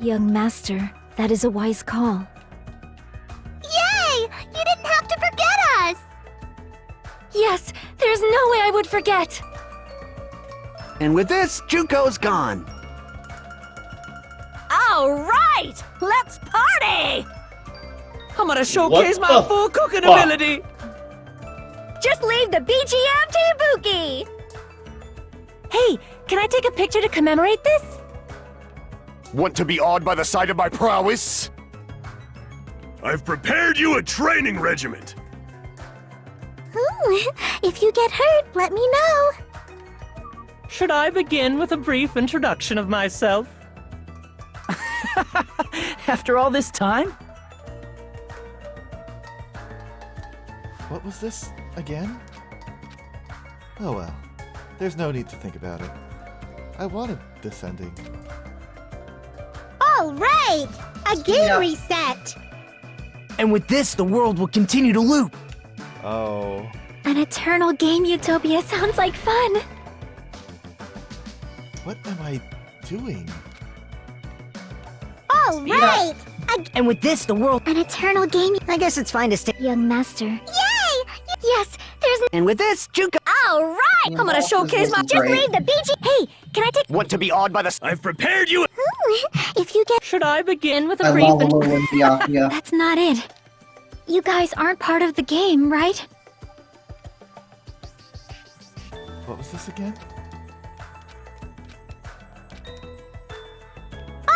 Young master, that is a wise call. Yay! You didn't have to forget us! Yes, there's no way I would forget. And with this, Juko's gone. All right! Let's party! I'm gonna showcase What my the full cooking fuck? ability! Just leave the BGM to Ibuki! Hey, can I take a picture to commemorate this? Want to be awed by the sight of my prowess? I've prepared you a training regiment. Ooh, if you get hurt, let me know. Should I begin with a brief introduction of myself? After all this time? What was this again? Oh well. There's no need to think about it. I wanted this ending. All right! A game Yeah. reset! And with this, the world will continue to loop. Oh. An eternal game utopia sounds like fun. What am I doing? All right! And with this, the world... An eternal game... I guess it's fine to stay... Young master. Yay! Yes, there's... And with this, Juko... All right! Yeah, I'm gonna this showcase my... wasn't Just great. leave the BG... Hey, can I take... Want to be awed by the... I've prepared you... Ooh, if you get... Should I begin with a I brief love a little Wimpyapia. That's not it. You guys aren't part of the game, right? What was this again?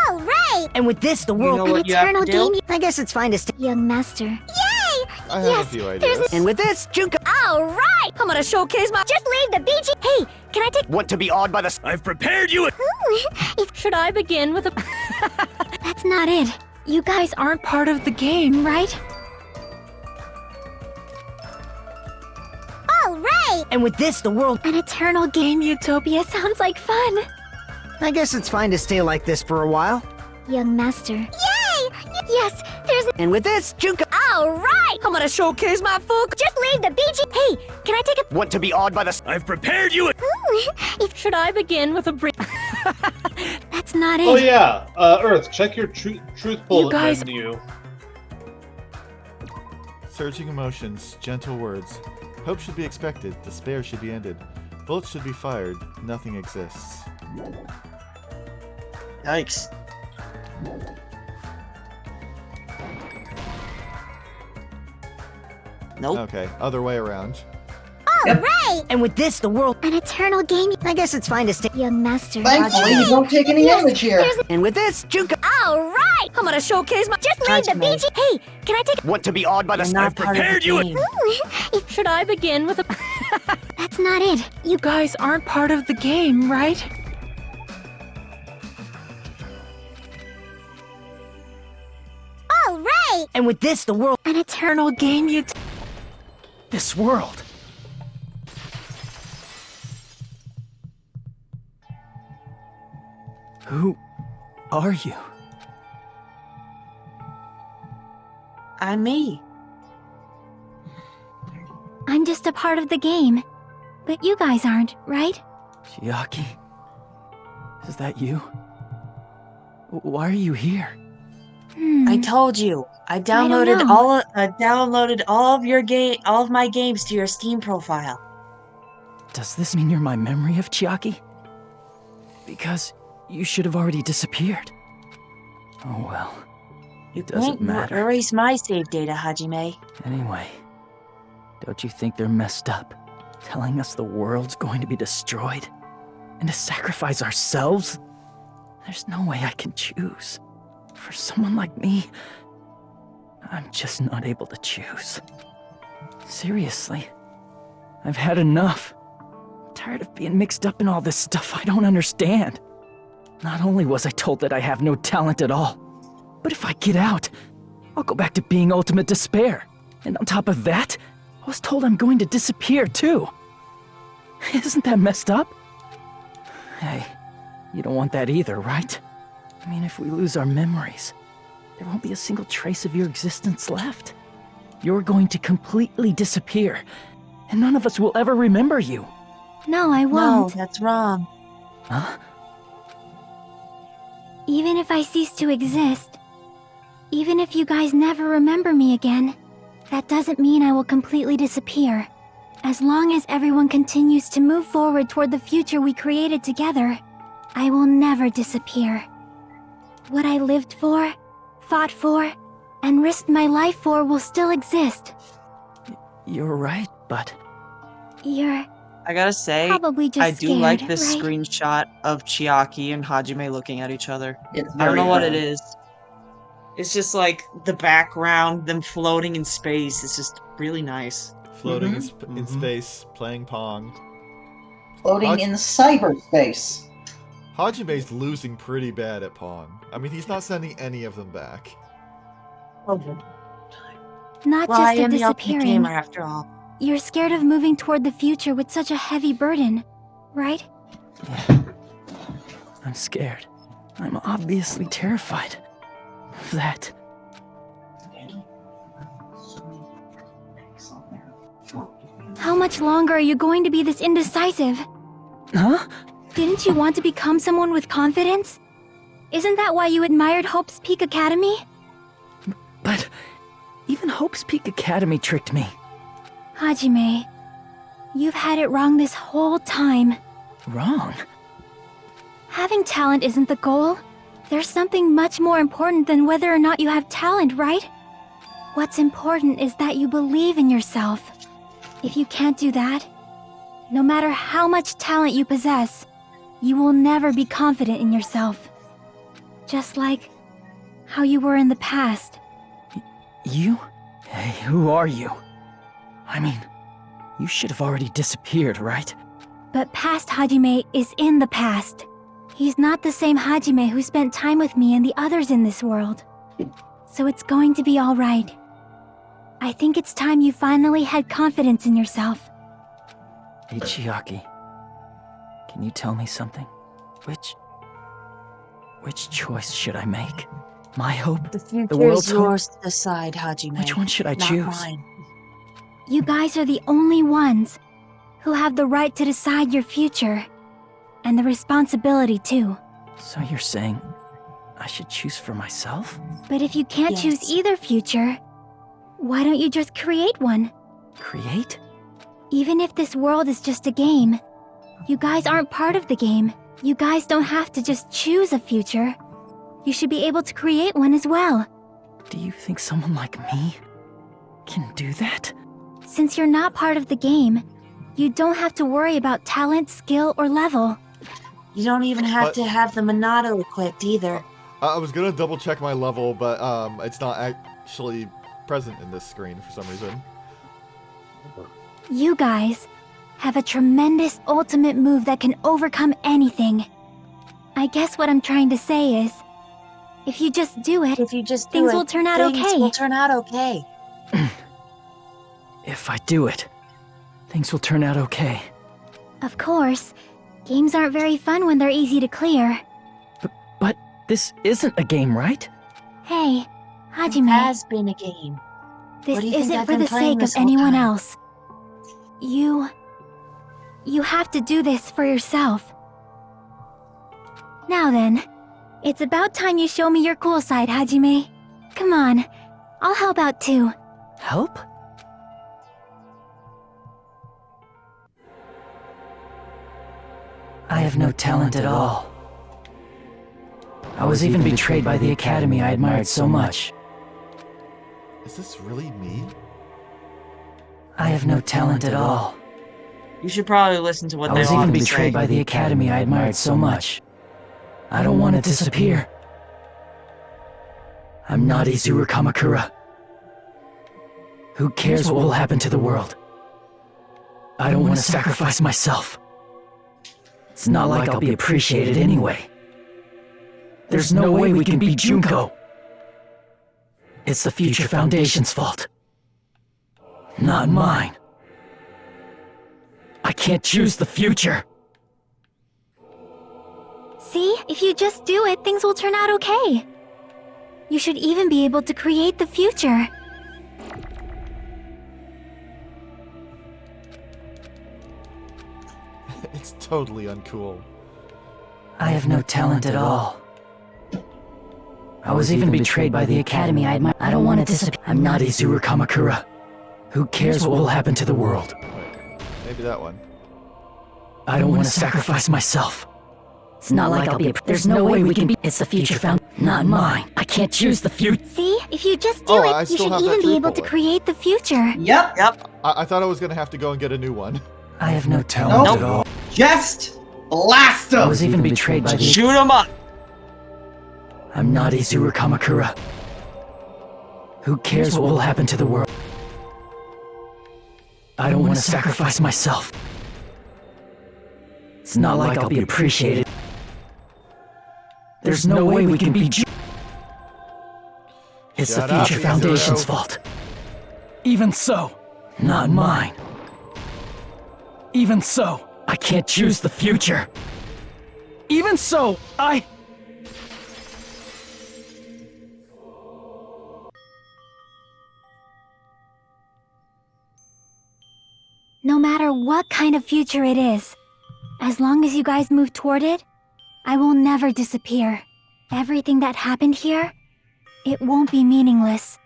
All right! And with this, the world... know An what you have to eternal do? game... I guess it's fine to stay... Young master. Yay! I have Yes, a few there's ideas. And with this, Juko... All right! I'm gonna showcase my... Just leave the BG... Hey, can I take... Want to be awed by the... I've prepared you... Ooh, if... Should I begin with a... That's not it. You guys aren't part of the game, right? All right! And with this, the world... An eternal game utopia sounds like fun. I guess it's fine to stay like this for a while. Young master. Yay! Yes, there's... And with this, Juko... All right! I'm gonna showcase my full... Just leave the BG... Hey, can I take a... Want to be awed by the... I've prepared you... Ooh, if... Should I begin with a brief... That's not it. Oh yeah, Earth, check your truth bullet guys- menu. Surging emotions, gentle words. Hope should be expected, despair should be ended. Bullets should be fired, nothing exists. Yikes. Nope. Okay, other way around. All right! And with this, the world... An eternal game... I guess it's fine to stay... Young master. Thankfully, you don't take any damage here. And with this, Juko... All right! I'm gonna showcase my... Just leave the Judgment. BG... Hey, can I take... Want to be awed by the... You're not I've part of prepared the you... game. Ooh, if... Should I begin with a... That's not it. You guys aren't part of the game, right? All right! And with this, the world... An eternal game This world. Who are you? I'm me. I'm just a part of the game. But you guys aren't, right? Chiaki? Is that you? Why are you here? I told you. I don't downloaded know. all of my games to your Steam profile. Does this mean you're my memory of Chiaki? Because you should have already disappeared. Oh well. You Doesn't can't matter. erase my save data, Hajime. Anyway, don't you think they're messed up? Telling us the world's going to be destroyed? And to sacrifice ourselves? There's no way I can choose. For someone like me, I'm just not able to choose. Seriously, I've had enough. tired of being mixed up in all this stuff I don't understand. Not only was I told that I have no talent at all, but if I get out, I'll go back to being ultimate despair. And on top of that, I was told I'm going to disappear too. Isn't that messed up? Hey, you don't want that either, right? I mean, if we lose our memories, there won't be a single trace of your existence left. You're going to completely disappear, and none of us will ever remember you. No, I won't. No, that's wrong. Huh? Even if I cease to exist, even if you guys never remember me again, that doesn't mean I will completely disappear. As long as everyone continues to move forward toward the future we created together, I will never disappear. What I lived for, fought for, and risked my life for will still exist. You're right, but... I gotta say, Probably just I do scared, like this right? screenshot of Chiaki and Hajime looking at each other. It's I don't know very what fun. it is. It's just like the background, them floating in space. It's just really nice. Floating in space, playing Pong. Floating in cyberspace. Hajime's losing pretty bad at Pong. I mean, he's not sending any of them back. Not Well, I just am of the ultimate disappearing. gamer after all. You're scared of moving toward the future with such a heavy burden, right? I'm scared. I'm obviously terrified of that. How much longer are you going to be this indecisive? Huh? Didn't you want to become someone with confidence? Isn't that why you admired Hope's Peak Academy? But even Hope's Peak Academy tricked me. Hajime, you've had it wrong this whole time. Wrong? Having talent isn't the goal. There's something much more important than whether or not you have talent, right? What's important is that you believe in yourself. If you can't do that, no matter how much talent you possess, you will never be confident in yourself. Just like how you were in the past. You? Hey, who are you? I mean, you should have already disappeared, right? But past Hajime is in the past. He's not the same Hajime who spent time with me and the others in this world. So it's going to be all right. I think it's time you finally had confidence in yourself. Hey, Chiaki. Can you tell me something? Which choice should I make? My hope? The future The world's is yours to decide, Hajime. Which one should I not choose? Mine. You guys are the only ones who have the right to decide your future. And the responsibility, too. So you're saying I should choose for myself? But if you can't choose either future, why don't you just create one? Create? Even if this world is just a game, you guys aren't part of the game. You guys don't have to just choose a future. You should be able to create one as well. Do you think someone like me can do that? Since you're not part of the game, you don't have to worry about talent, skill, or level. You don't even have But- to have the Monado equipped either. I was gonna double check my level, but it's not actually present in this screen for some reason. You guys have a tremendous ultimate move that can overcome anything. I guess what I'm trying to say is, if you just do it, things will turn out okay. Things will turn out okay. If I do it, things will turn out okay. Of course, games aren't very fun when they're easy to clear. But this isn't a game, right? Hey, Hajime. It has been a game. This What do you think isn't I've for been the playing sake of this whole anyone time? else. You have to do this for yourself. Now then, it's about time you show me your cool side, Hajime. Come on, I'll help out too. Help? I have no talent at all. I was even betrayed by the academy I admired so much. Is this really me? I have no talent at all. You should probably listen to what I they was even often betrayed say. by the academy I admired so much. I don't want to disappear. I'm not Izuru Kamakura. Who cares what will happen to the world? I don't want to sacrifice myself. It's not like I'll be appreciated anyway. There's no way we can beat Junko. It's the Future Foundation's fault. Not mine. I can't choose the future. See? If you just do it, things will turn out okay. You should even be able to create the future. It's totally uncool. I have no talent at all. I was even betrayed by the Academy I admire. I don't want to disappear. I'm not Izuru Kamakura. Who cares what will happen to the world? Wait, maybe that one. I don't want to sacrifice myself. It's not like I'll be. There's no way we can be. It's the future found. Not mine. I can't choose the future. See? If you just do it, you should even be able to create the future. Yep. I thought I was gonna have to go and get a new one. I have no talent at all. Just blast him! I was even betrayed by the. Shoot him up! I'm not Izuru Kamakura. Who cares what will happen to the world? I don't want to sacrifice myself. It's not like I'll be appreciated. There's no way we can beat you. It's the Future Foundation's fault. Even so, not mine. Even so, I can't choose the future. Even so, No matter what kind of future it is, as long as you guys move toward it, I will never disappear. Everything that happened here, it won't be meaningless.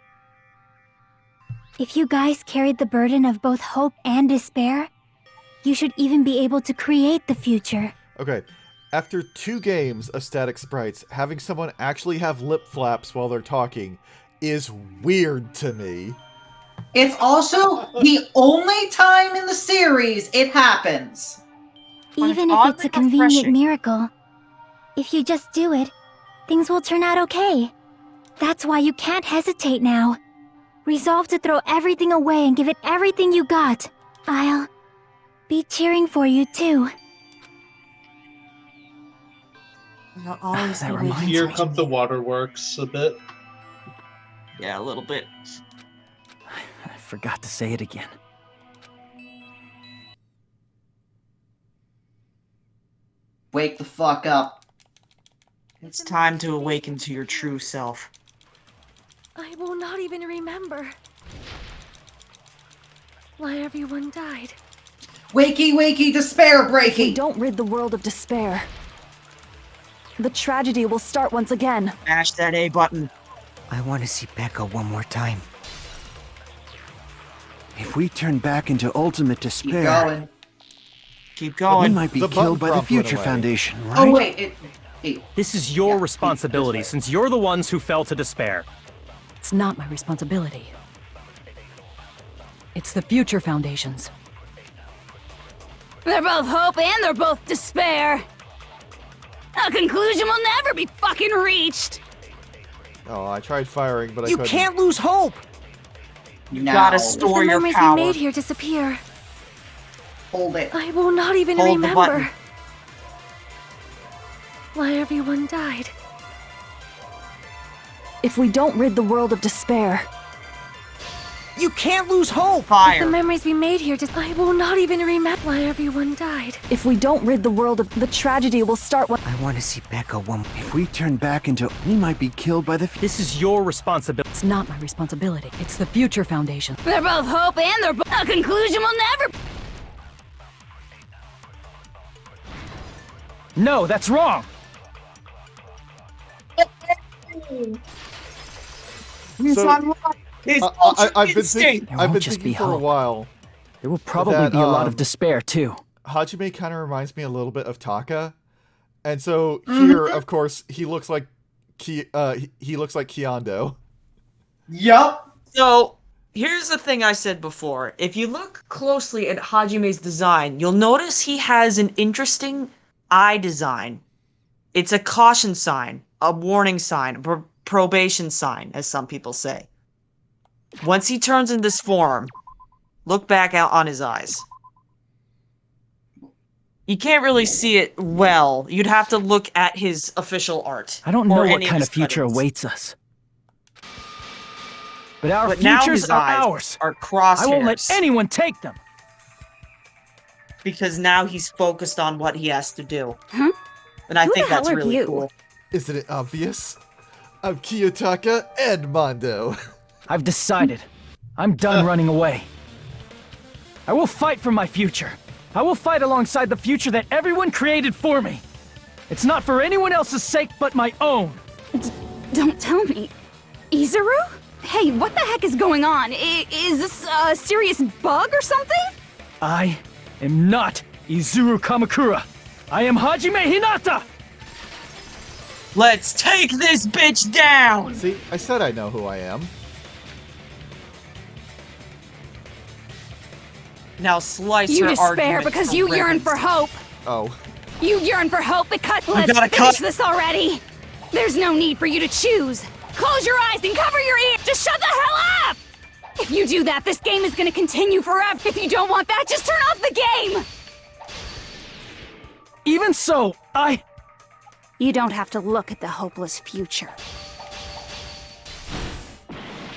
If you guys carried the burden of both hope and despair, you should even be able to create the future. Okay, after 2 games of static sprites, having someone actually have lip flaps while they're talking is weird to me. It's also the only time in the series it happens. Even if it's a convenient miracle, if you just do it, things will turn out okay. That's why you can't hesitate now. Resolve to throw everything away and give it everything you got. I'll be cheering for you too. Here come the waterworks a bit. Yeah, a little bit. I forgot to say it again. Wake the fuck up. It's time to awaken to your true self. I will not even remember why everyone died. Wakey, wakey, despair breaking! If we don't rid the world of despair, the tragedy will start once again. Mash that A button. I want to see Becca one more time. If we turn back into ultimate despair, going. Keep going. we might be killed by the Future Foundation, right? Oh wait, This is your responsibility, since you're the ones who fell to despair. It's not my responsibility. It's the Future Foundation's. They're both hope and they're both despair. A conclusion will never be fucking reached. Oh, I tried firing, but I You couldn't. can't lose hope! You gotta store the your memories power. we made here disappear. Hold it. I will not even Hold the remember button. why everyone died. If we don't rid the world of despair, You can't lose hope! The memories we made here I will not even remember why everyone died. if we don't rid the world of the tragedy will start when I want to see Becca one. If we turn back into, we might be killed by the. This is your responsibility. It's not my responsibility. It's the Future Foundation. They're both hope and they're both. A conclusion will never. No, that's wrong! I've been thinking, There I've won't been just thinking be for a hope. while. There will probably that, be a lot of despair, too. Hajime kind of reminds me a little bit of Taka, and so here, of course, he looks like he looks like Kyondo. Yup. So, here's the thing I said before. If you look closely at Hajime's design, you'll notice he has an interesting eye design. It's a caution sign, a warning sign, a probation sign, as some people say. Once he turns in this form, look back out on his eyes. You can't really see it well. You'd have to look at his official art. I don't know or what any kind his of future credits. awaits us. But our But now futures his are eyes ours. are crosshairs. I won't let anyone take them. Because now he's focused on what he has to do. Huh? And I Who think the hell that's are really you? cool. Isn't it obvious? I'm Kiyotaka and Mondo. I've decided. I'm done running away. I will fight for my future. I will fight alongside the future that everyone created for me. It's not for anyone else's sake but my own. Don't tell me. Izuru? Hey, what the heck is going on? Is this a serious bug or something? I am not Izuru Kamakura. I am Hajime Hinata! Let's take this bitch down! See, I said I know who I am. Now slice You her despair argument because to you yearn ribbons. for hope. Oh. You yearn for hope because You let's gotta finish cut. this already. There's no need for you to choose. Close your eyes and cover your ears. Just shut the hell up! If you do that, this game is gonna continue forever. If you don't want that, just turn off the game! Even so, You don't have to look at the hopeless future.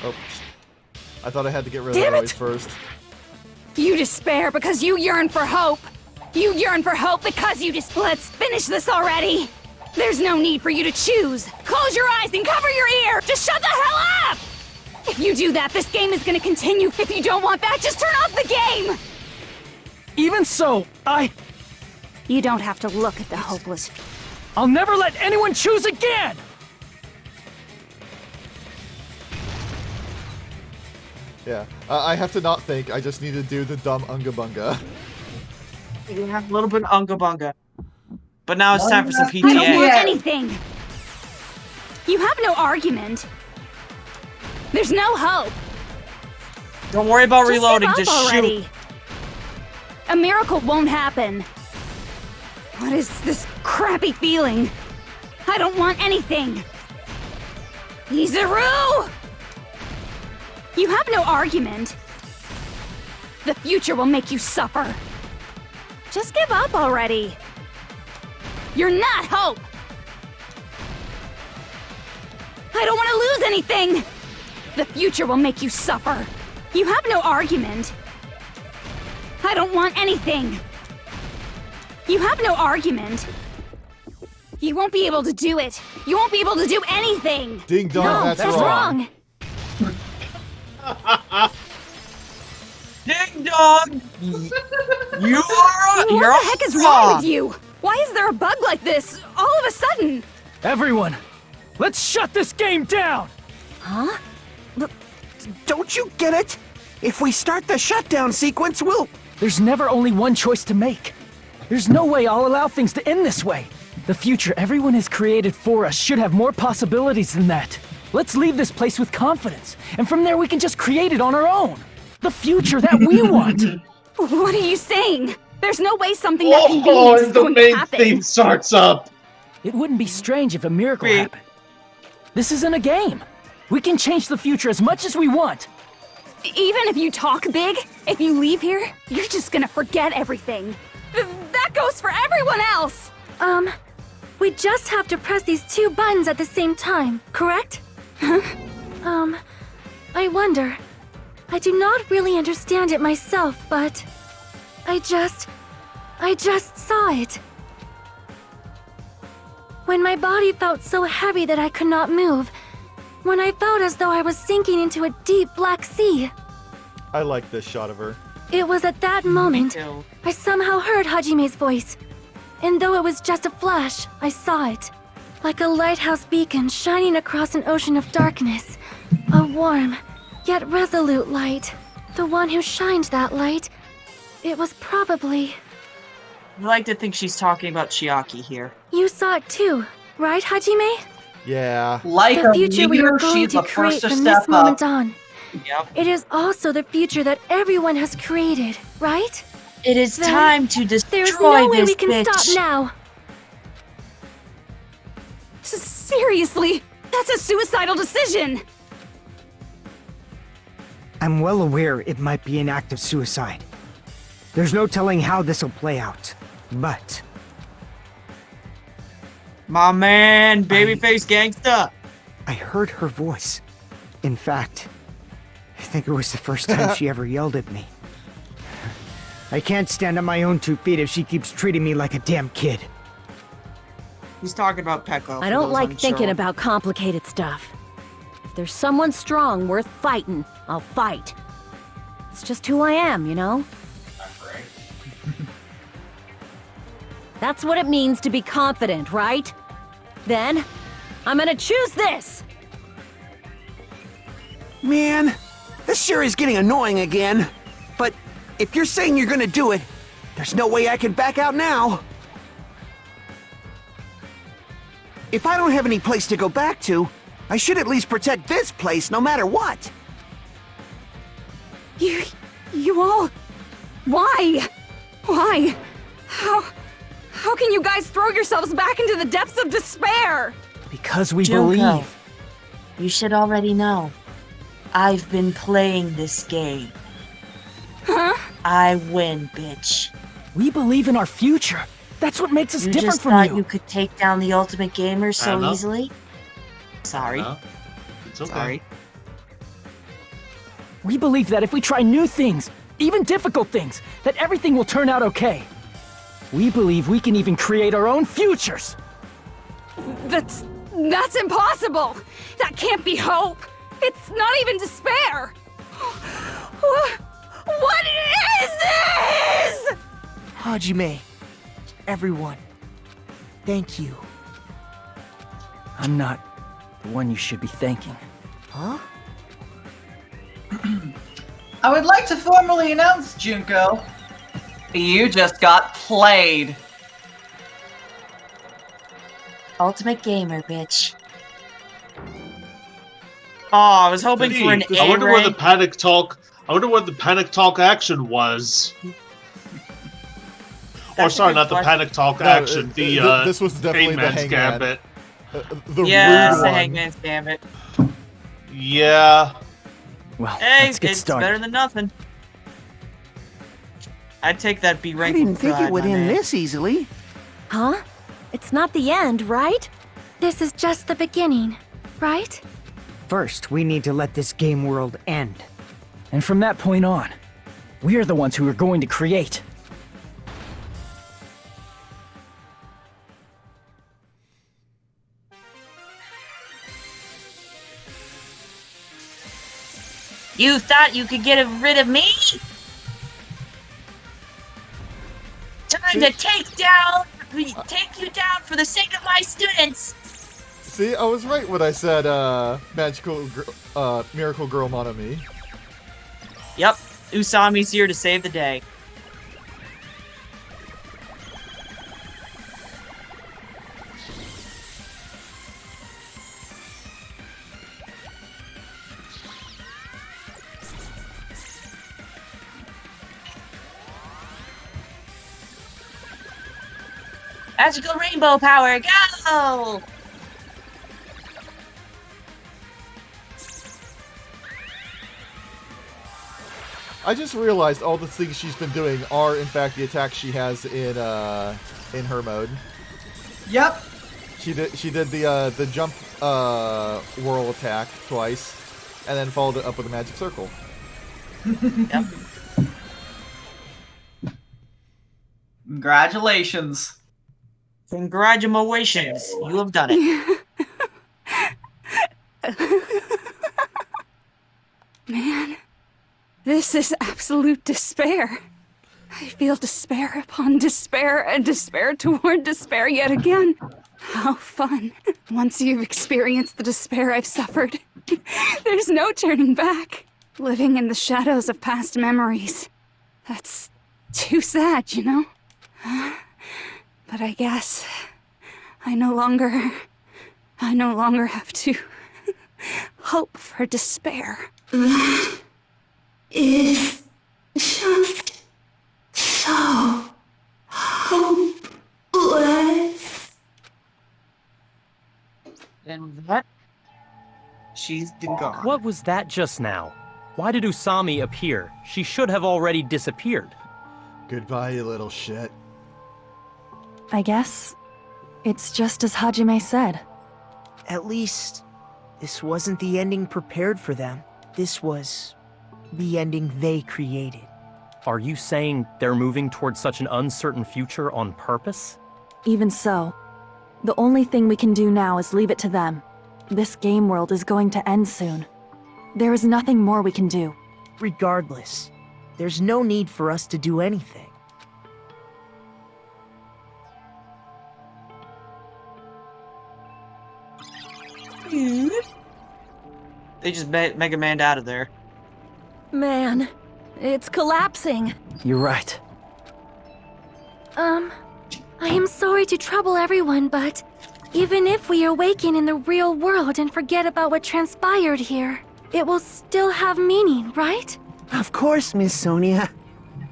Oh. I thought I had to get rid of Damn that it! noise first. You despair because you yearn for hope. You yearn for hope because you just. Let's finish this already. There's no need for you to choose. Close your eyes and cover your ear. Just shut the hell up! If you do that, this game is gonna continue. If you don't want that, just turn off the game! even so, You don't have to look at the hopeless future. I'll never let anyone choose again! Yeah, I have to not think. I just need to do the dumb Unga Bunga. You have a little bit of Unga Bunga. But now it's time for some I don't want PTA. anything. You have no argument. There's no hope. Don't worry about reloading, give up just already. shoot. A miracle won't happen. What is this crappy feeling? I don't want anything. Izuru! You have no argument. The future will make you suffer. Just give up already. You're not hope. I don't want to lose anything. The future will make you suffer. You have no argument. I don't want anything. You have no argument. You won't be able to do it. You won't be able to do anything. Ding dong, No, that's wrong. Ding dong! You're What you're the heck is wrong with you? Why is there a bug like this all of a sudden? Everyone, let's shut this game down! Huh? Don't you get it? If we start the shutdown sequence, we'll... There's never only one choice to make. There's no way I'll allow things to end this way. The future everyone has created for us should have more possibilities than that. Let's leave this place with confidence, and from there we can just create it on our own. The future that we want. What are you saying? There's no way something that convenient is and the going to main happen. theme starts up. It wouldn't be strange if a miracle happened. This isn't a game. We can change the future as much as we want. Even if you talk big, if you leave here, you're just gonna forget everything. That goes for everyone else! We just have to press these two buttons at the same time, correct? I wonder. I do not really understand it myself, but I just saw it. When my body felt so heavy that I could not move, when I felt as though I was sinking into a deep black sea, I like this shot of her. it was at that moment I somehow heard Hajime's voice. And though it was just a flash, I saw it. Like a lighthouse beacon shining across an ocean of darkness. A warm, yet resolute light. The one who shined that light, it was probably... I like to think she's talking about Chiaki here. You saw it too, right, Hajime? Yeah. Like The a future we leader, are going she's to the create first to from step this moment up. on. Yep. It is also the future that everyone has created, right? It is Then time to destroy There's no way this we can bitch. stop now. Seriously, that's a suicidal decision! I'm well aware it might be an act of suicide. There's no telling how this'll play out. But My man, babyface gangsta. I heard her voice. In fact, I think it was the first time she ever yelled at me. I can't stand on my own 2 feet if she keeps treating me like a damn kid. He's talking about Pekko. I don't like thinking about complicated stuff. If there's someone strong worth fighting, I'll fight. It's just who I am, you know? That's what it means to be confident, right? Then, I'm gonna choose this! Man, this sure is getting annoying again. But if you're saying you're gonna do it, there's no way I can back out now. If I don't have any place to go back to, I should at least protect this place no matter what. You all... Why? Why? How can you guys throw yourselves back into the depths of despair? Because we Junko, believe. You should already know. I've been playing this game. Huh? I win, bitch. We believe in our future. That's what makes us You different just from thought you. you could take down the Ultimate Gamer so Anna? easily? Sorry. It's okay. Sorry. We believe that if we try new things, even difficult things, that everything will turn out okay. We believe we can even create our own futures. That's impossible! That can't be hope! It's not even despair! What is this?! Hajime, everyone, thank you. I'm not the one you should be thanking. Huh? I would like to formally announce, Junko, you just got played. Ultimate Gamer, bitch. Oh, I was hoping for an A I wonder where the rank. panic talk. I wonder what the panic talk action was. Or That's a sorry, good not the question. panic talk No, action. this was definitely the Hangman's Hangman. Gambit. The Yeah, rude it's the one. Hangman's Gambit. Yeah. Well, Hey, let's get it's started. better than nothing. I'd take that B I rank. didn't with think pride, it would my end man. this easily. Huh? It's not the end, right? This is just the beginning, right? First, we need to let this game world end. And from that point on, we're the ones who are going to create. You thought you could get rid of me? Time to take you down for the sake of my students. See, I was right when I said Miracle Girl Monomi. Yep, Usami's here to save the day. Magical rainbow power, go! I just realized all the things she's been doing are, in fact, the attacks she has in her mode. Yep. She did the jump whirl attack twice, and then followed it up with a magic circle. Yep. Congratulations. Congratulations, you have done it. Man, this is absolute despair. I feel despair upon despair and despair toward despair yet again. How fun. Once you've experienced the despair I've suffered, there's no turning back. Living in the shadows of past memories. That's too sad, you know? But I guess I no longer have to hope for despair. That is just so hopeless. And with that, she's gone. What was that just now? Why did Usami appear? She should have already disappeared. Goodbye, you little shit. I guess it's just as Hajime said. At least, this wasn't the ending prepared for them. This was the ending they created. Are you saying they're moving towards such an uncertain future on purpose? Even so, the only thing we can do now is leave it to them. This game world is going to end soon. There is nothing more we can do. Regardless, there's no need for us to do anything. They just Mega Man'd out of there. Man, it's collapsing. You're right. I am sorry to trouble everyone, but even if we awaken in the real world and forget about what transpired here, it will still have meaning, right? Of course, Miss Sonia.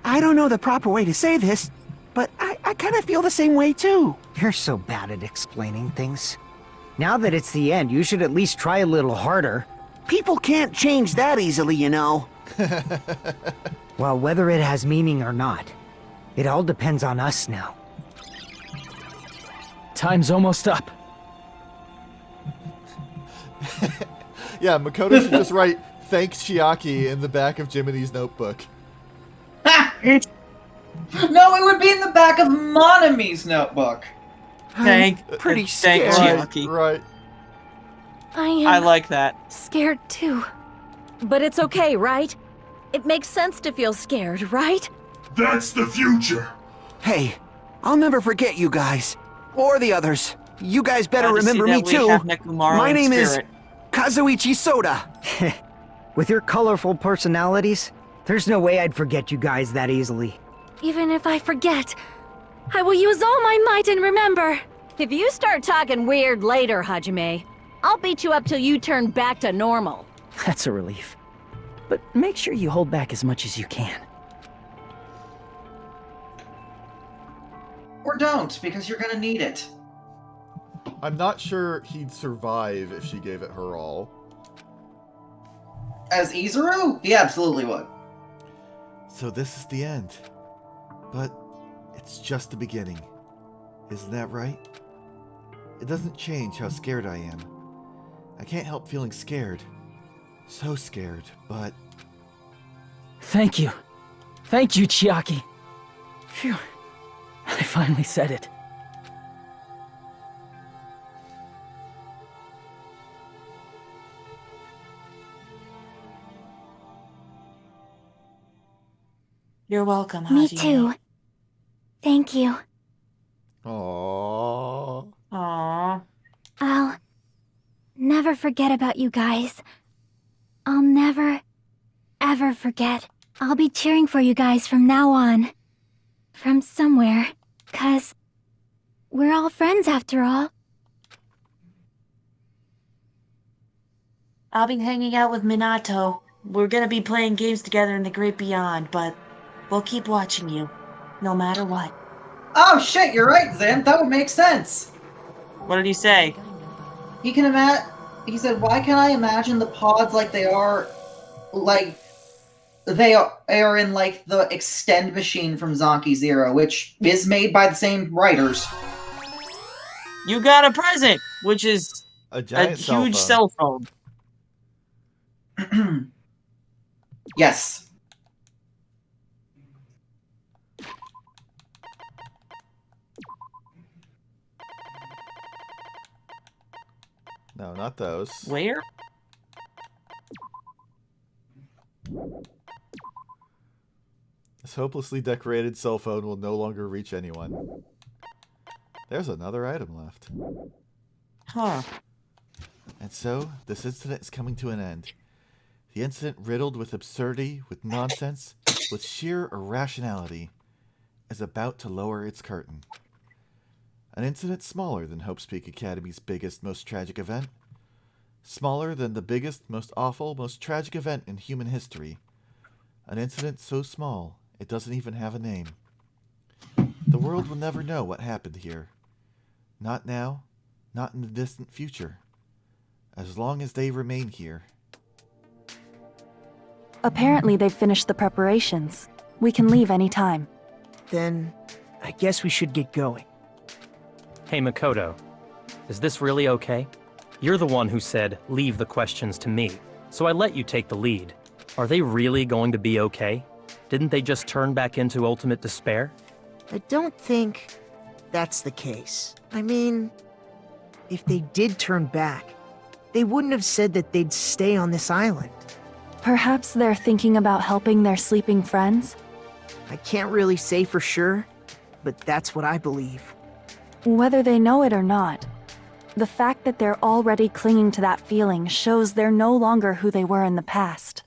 I don't know the proper way to say this, but I kind of feel the same way too. You're so bad at explaining things. Now that it's the end, you should at least try a little harder. People can't change that easily, you know. Well, whether it has meaning or not, it all depends on us now. Time's almost up. Yeah, Makoto should just write, "Thanks, Chiaki," in the back of Jiminy's notebook. No, it would be in the back of Monami's notebook. Pretty scared. Right. I like that. Scared too. But it's okay, right? It makes sense to feel scared, right? That's the future. Hey, I'll never forget you guys. Or the others. You guys better Glad to see remember that me we too. have Nekomaru My in name is spirit. Kazuichi Soda. With your colorful personalities, there's no way I'd forget you guys that easily. Even if I forget, I will use all my might and remember. If you start talking weird later, Hajime, I'll beat you up till you turn back to normal. That's a relief. But make sure you hold back as much as you can. Or don't, because you're gonna need it. I'm not sure he'd survive if she gave it her all. As Izuru? He absolutely would. So this is the end. But it's just the beginning. Isn't that right? It doesn't change how scared I am. I can't help feeling scared. So scared, but... Thank you. Thank you, Chiaki. Phew. I finally said it. You're welcome, Me Hajime. too. Thank you. Aww. Aww. I'll never forget about you guys. I'll never, ever forget. I'll be cheering for you guys from now on. From somewhere. 'Cause we're all friends after all. I'll be hanging out with Minato. We're gonna be playing games together in the great beyond, but we'll keep watching you, no matter what. Oh shit, you're right, Zen. That would make sense. What did he say? He said, why can't I imagine the pods like they are in like the extend machine from Zonky Zero, which is made by the same writers. You got a present, which is a giant huge cell phone. Yes. No, not those. Where? This hopelessly decorated cell phone will no longer reach anyone. There's another item left. Huh. And so, this incident is coming to an end. The incident riddled with absurdity, with nonsense, with sheer irrationality, is about to lower its curtain. An incident smaller than Hope's Peak Academy's biggest, most tragic event. Smaller than the biggest, most awful, most tragic event in human history. An incident so small, it doesn't even have a name. The world will never know what happened here. Not now, not in the distant future. As long as they remain here. Apparently they've finished the preparations. We can leave any time. Then, I guess we should get going. Hey Makoto, is this really okay? You're the one who said, leave the questions to me, so I let you take the lead. Are they really going to be okay? Didn't they just turn back into ultimate despair? I don't think that's the case. I mean, if they did turn back, they wouldn't have said that they'd stay on this island. Perhaps they're thinking about helping their sleeping friends? I can't really say for sure, but that's what I believe. Whether they know it or not, the fact that they're already clinging to that feeling shows they're no longer who they were in the past.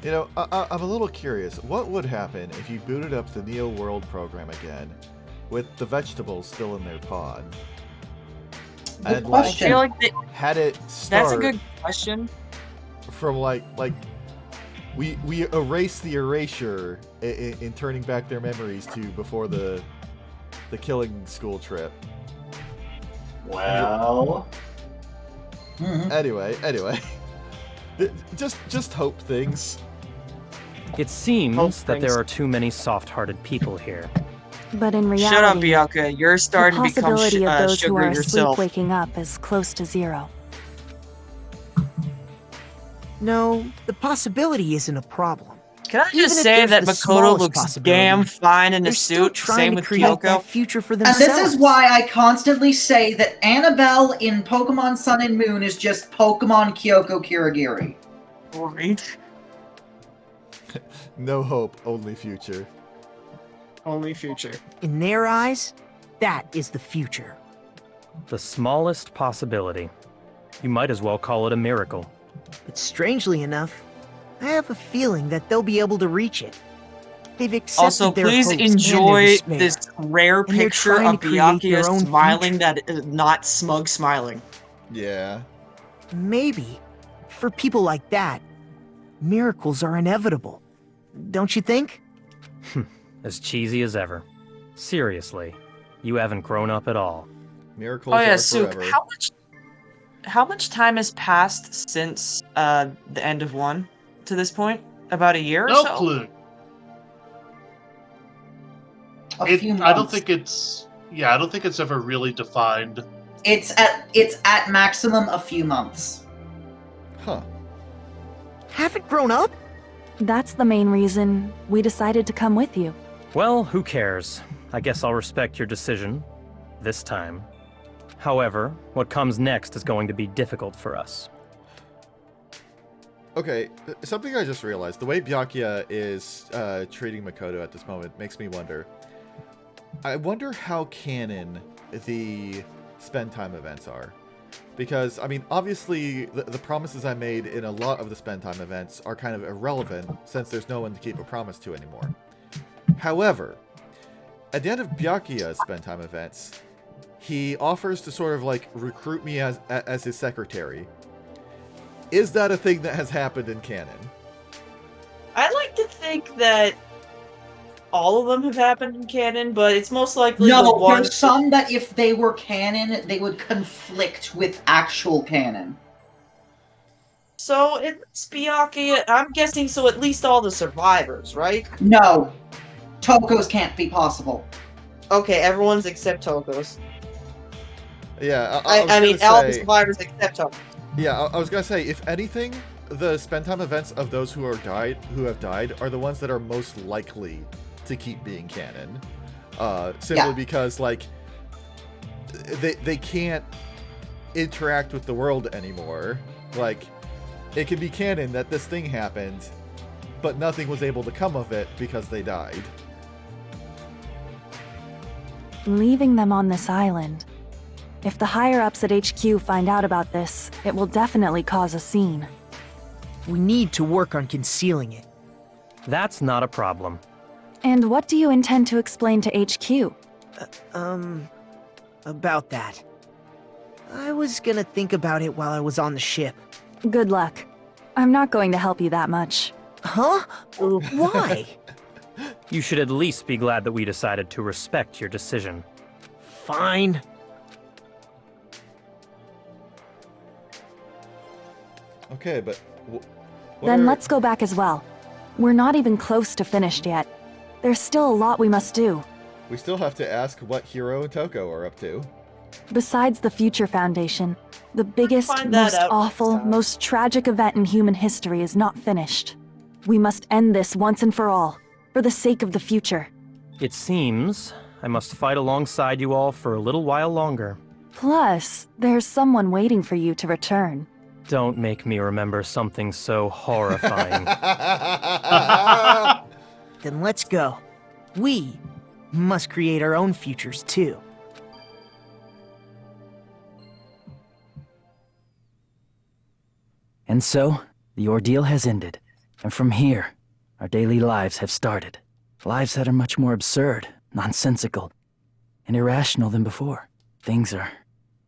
You know, I'm a little curious. What would happen if you booted up the Neo World program again with the vegetables still in their pod? Good And question. I feel like had it start that's a good question. From like we erase the erasure in turning back their memories to before the killing school trip. Well. Anyway, just hope things. It seems that there are too many soft-hearted people here. But in reality, Shut up, Bianca. You're starting the to become possibility of those who sugar are yourself. asleep waking up is close to zero. No, the possibility isn't a problem. Can I Even just if say there's that the Makoto smallest looks possibility, damn fine in a they're still suit? trying Same to with create Kyoko. that future for And themselves. this is why I constantly say that Annabelle in Pokemon Sun and Moon is just Pokemon Kyoko Kirigiri. Right. No hope, only future. Only future. In their eyes, that is the future. The smallest possibility. You might as well call it a miracle. But strangely enough, I have a feeling that they'll be able to reach it. They've accepted Also, their please hopes and their enjoy despair, this rare and they're picture trying of to create their Byakuya own smiling future. that is not smug smiling. Yeah. Maybe, for people like that, miracles are inevitable. Don't you think? As cheesy as ever. Seriously, you haven't grown up at all. Miracles Oh yeah, are Suk, forever. how much time has passed since the end of 1 to this point? About a year or No so? clue. A few I don't months. think it's. Yeah, I don't think it's ever really defined. It's at maximum a few months. Huh. Haven't grown up? That's the main reason we decided to come with you. Well, who cares? I guess I'll respect your decision. This time. However, what comes next is going to be difficult for us. Okay, something I just realized. The way Byakuya is treating Makoto at this moment makes me wonder. I wonder how canon the spend time events are. Because, I mean, obviously, the promises I made in a lot of the spend time events are kind of irrelevant, since there's no one to keep a promise to anymore. However, at the end of Byakuya's spend time events, he offers to sort of, like, recruit me as his secretary. Is that a thing that has happened in canon? I like to think that all of them have happened in canon, but it's most likely the No, one. there's some that if they were canon, they would conflict with actual canon. So it's Byakuya. I'm guessing so. At least all the survivors, right? No, Toko's can't be possible. Okay, everyone's except Toko's. Yeah, I mean, all the survivors except Toko. Yeah, I was gonna say, if anything, the spend time events of those who have died are the ones that are most likely to keep being canon. Simply because, like, they can't interact with the world anymore. Like, it can be canon that this thing happened, but nothing was able to come of it because they died. Leaving them on this island. If the higher-ups at HQ find out about this, it will definitely cause a scene. We need to work on concealing it. That's not a problem. And what do you intend to explain to HQ? About that. I was gonna think about it while I was on the ship. Good luck. I'm not going to help you that much. Huh? Why? You should at least be glad that we decided to respect your decision. Fine. Okay, but... Then let's go back as well. We're not even close to finished yet. There's still a lot we must do. We still have to ask what Hiro and Toko are up to. Besides the Future Foundation, the biggest, Find that most out awful, next time. most tragic event in human history is not finished. We must end this once and for all, for the sake of the future. It seems I must fight alongside you all for a little while longer. Plus, there's someone waiting for you to return. Don't make me remember something so horrifying. Then let's go. We must create our own futures too. And so, the ordeal has ended. And from here, our daily lives have started. Lives that are much more absurd, nonsensical, and irrational than before. Things are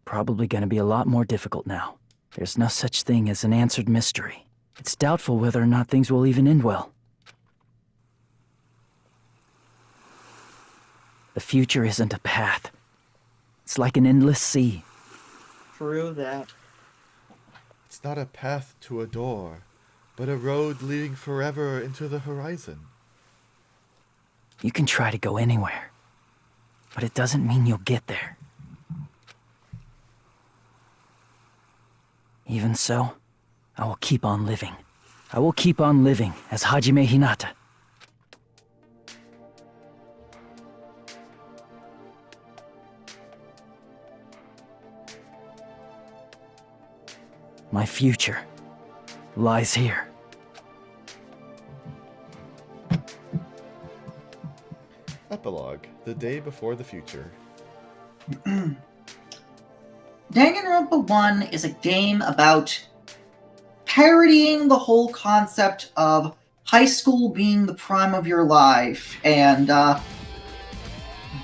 probably going to be a lot more difficult now. There's no such thing as an answered mystery. It's doubtful whether or not things will even end well. The future isn't a path. It's like an endless sea. True that. It's not a path to a door, but a road leading forever into the horizon. You can try to go anywhere, but it doesn't mean you'll get there. Even so, I will keep on living. I will keep on living as Hajime Hinata. My future lies here. Epilogue, the day before the future. Danganronpa 1 is a game about parodying the whole concept of high school being the prime of your life and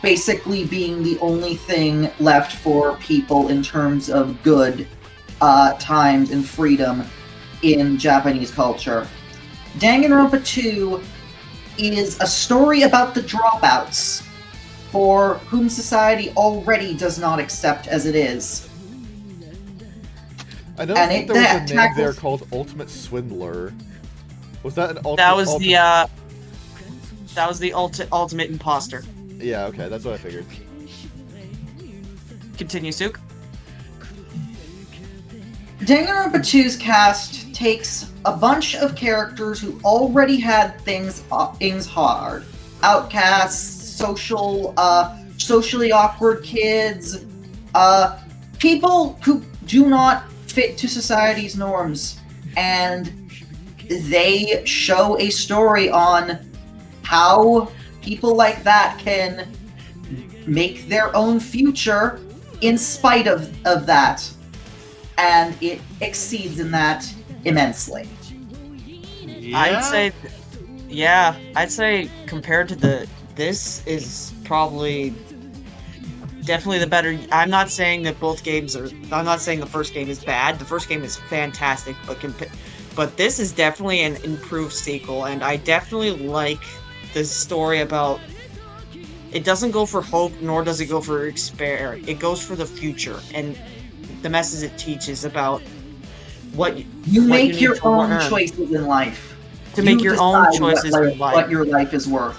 basically being the only thing left for people in terms of good times and freedom in Japanese culture. Danganronpa 2 is a story about the dropouts, for whom society already does not accept as it is. I know And there was a name tackles- there called Ultimate Swindler. Was that an ultimate? That was the ultimate imposter. Yeah, okay, that's what I figured. Continue, Sook. Danganronpa 2's cast takes a bunch of characters who already had things hard. Outcasts, socially awkward kids, people who do not fit to society's norms. And they show a story on how people like that can make their own future in spite of that. And it exceeds in that immensely. I'd say compared to this is probably definitely the better. I'm not saying that both games are. I'm not saying the first game is bad. The first game is fantastic, but this is definitely an improved sequel, and I definitely like the story about. It doesn't go for hope, nor does it go for despair. It goes for the future, and the message it teaches about what you make need your to own learn. choices in life. To make You your own decide choices in life. what your life is worth.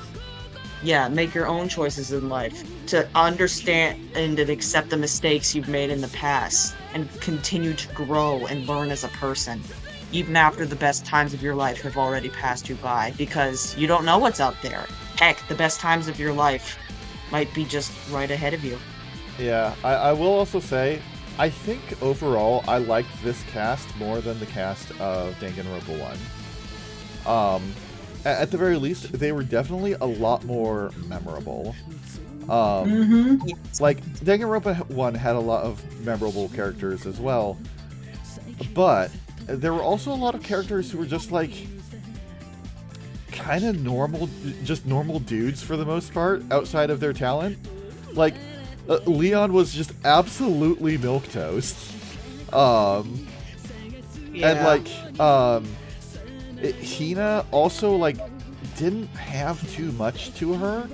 Yeah, make your own choices in life. To understand and accept the mistakes you've made in the past. And continue to grow and learn as a person. Even after the best times of your life have already passed you by. Because you don't know what's out there. Heck, the best times of your life might be just right ahead of you. Yeah, I will also say, I think overall I liked this cast more than the cast of Danganronpa 1. At the very least, they were definitely a lot more memorable. Like, Danganronpa 1 had a lot of memorable characters as well, but there were also a lot of characters who were just like, kind of normal dudes for the most part, outside of their talent. Like, Leon was just absolutely milquetoast. And like, Hina also like didn't have too much to her.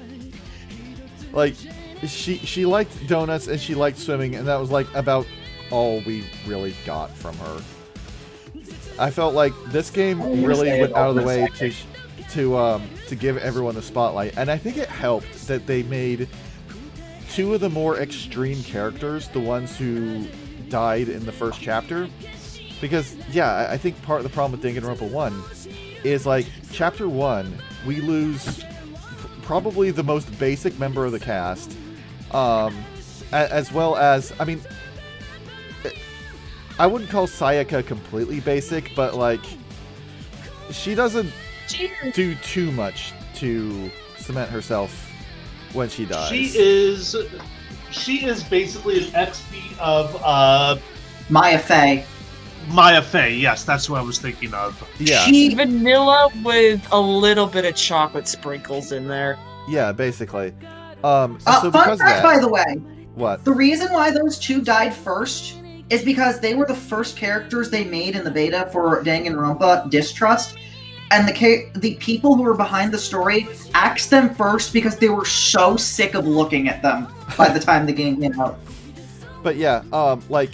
Like, she liked donuts and she liked swimming, and that was like about all we really got from her. I felt like this game really went out of the way to to give everyone the spotlight, and I think it helped that they made two of the more extreme characters the ones who died in the first chapter. Because, yeah, I think part of the problem with Danganronpa 1 is, like, Chapter 1, we lose probably the most basic member of the cast, as well as, I mean, I wouldn't call Sayaka completely basic, but, like, she doesn't do too much to cement herself when she dies. She is basically an XP of Maya Fey. Maya Fey, yes, that's who I was thinking of. Yeah. She's vanilla with a little bit of chocolate sprinkles in there. Yeah, basically. Fun so fact, by the way. What? The reason why those two died first is because they were the first characters they made in the beta for Danganronpa Distrust, and the people who were behind the story axed them first because they were so sick of looking at them by the time the game came out. But yeah, like,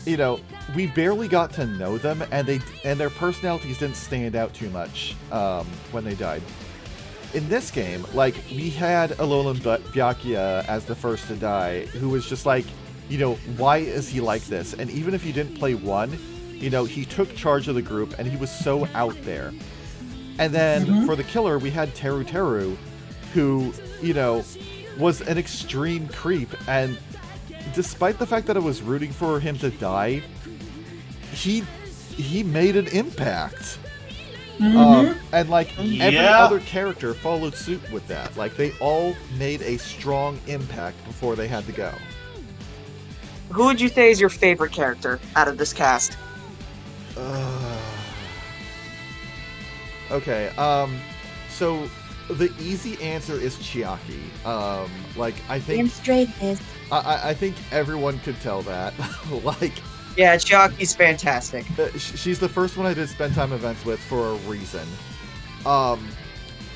you know, we barely got to know them, and their personalities didn't stand out too much when they died. In this game, like, we had Alolan Byakuya as the first to die, who was just like, you know, why is he like this? And even if you didn't play 1, you know, he took charge of the group, and he was so out there. And then for the killer, we had Teru, who, you know, was an extreme creep, and despite the fact that I was rooting for him to die, he made an impact. And like every other character followed suit with that. Like, they all made a strong impact before they had to go. Who would you say is your favorite character out of this cast? Okay, so the easy answer is Chiaki. Like, I think... Damn straight is. I think everyone could tell that. Like... Yeah, Chiaki's fantastic. She's the first one I did spend time events with for a reason.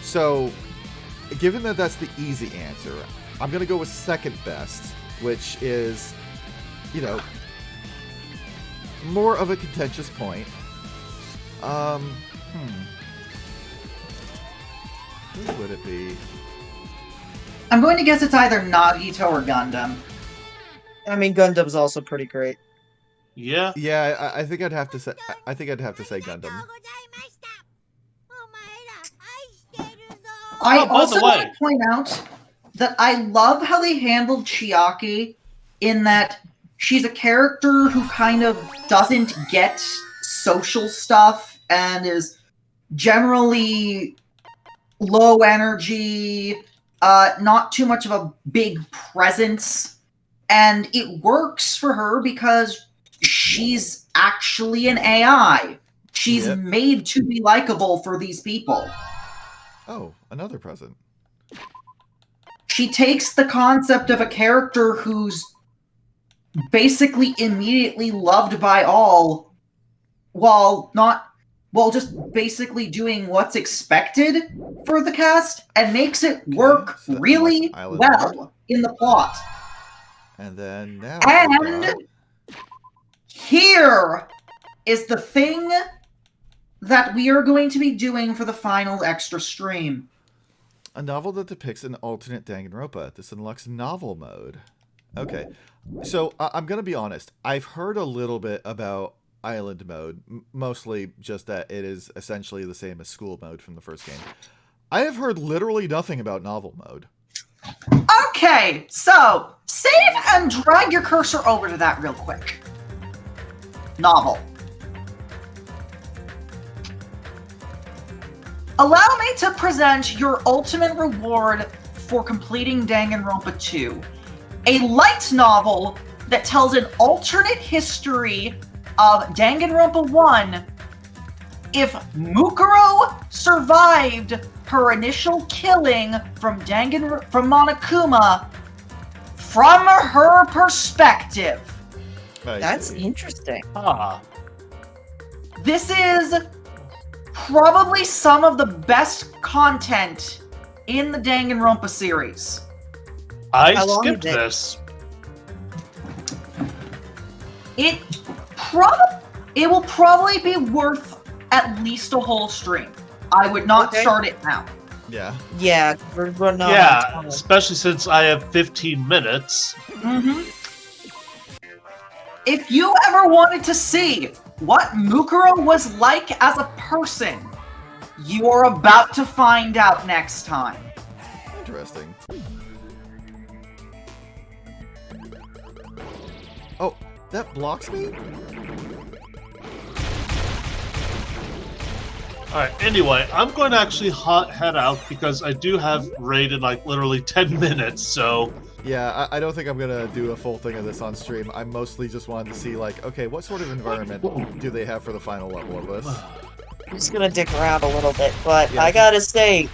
So, given that that's the easy answer, I'm gonna go with second best, which is, you know, more of a contentious point. Who would it be? I'm going to guess it's either Nagito or Gundam. I mean, Gundam's also pretty great. Yeah. Yeah, I think I'd have to say. I think I'd have to say Gundam. I also want to point out that I love how they handled Chiaki in that she's a character who kind of doesn't get social stuff and is generally low energy, not too much of a big presence, and it works for her because she's actually an AI. She's made to be likable for these people. Oh, another present. She takes the concept of a character who's basically immediately loved by all, while just basically doing what's expected for the cast, and makes it work really well in the plot. And then now... And here is the thing that we are going to be doing for the final extra stream. A novel that depicts an alternate Danganronpa. This unlocks novel mode. Okay, so I'm going to be honest. I've heard a little bit about island mode, mostly just that it is essentially the same as school mode from the first game. I have heard literally nothing about novel mode. Okay, so save and drag your cursor over to that real quick. Novel. Allow me to present your ultimate reward for completing Danganronpa 2. A light novel that tells an alternate history of Danganronpa 1 if Mukuro survived her initial killing from Monokuma from her perspective. That's interesting. This is probably some of the best content in the Danganronpa series. I skipped this. It will probably be worth at least a whole stream. I would not start it now. Yeah. Yeah, we're running out of Yeah, time. especially since I have 15 minutes. If you ever wanted to see what Mukuro was like as a person, you are about to find out next time. Interesting. Oh, that blocks me? Alright, anyway, I'm going to actually head out because I do have raid in like literally 10 minutes, so... Yeah, I don't think I'm gonna do a full thing of this on stream. I mostly just wanted to see, like, okay, what sort of environment do they have for the final level of this? I'm just gonna dick around a little bit, but Yeah. I gotta say,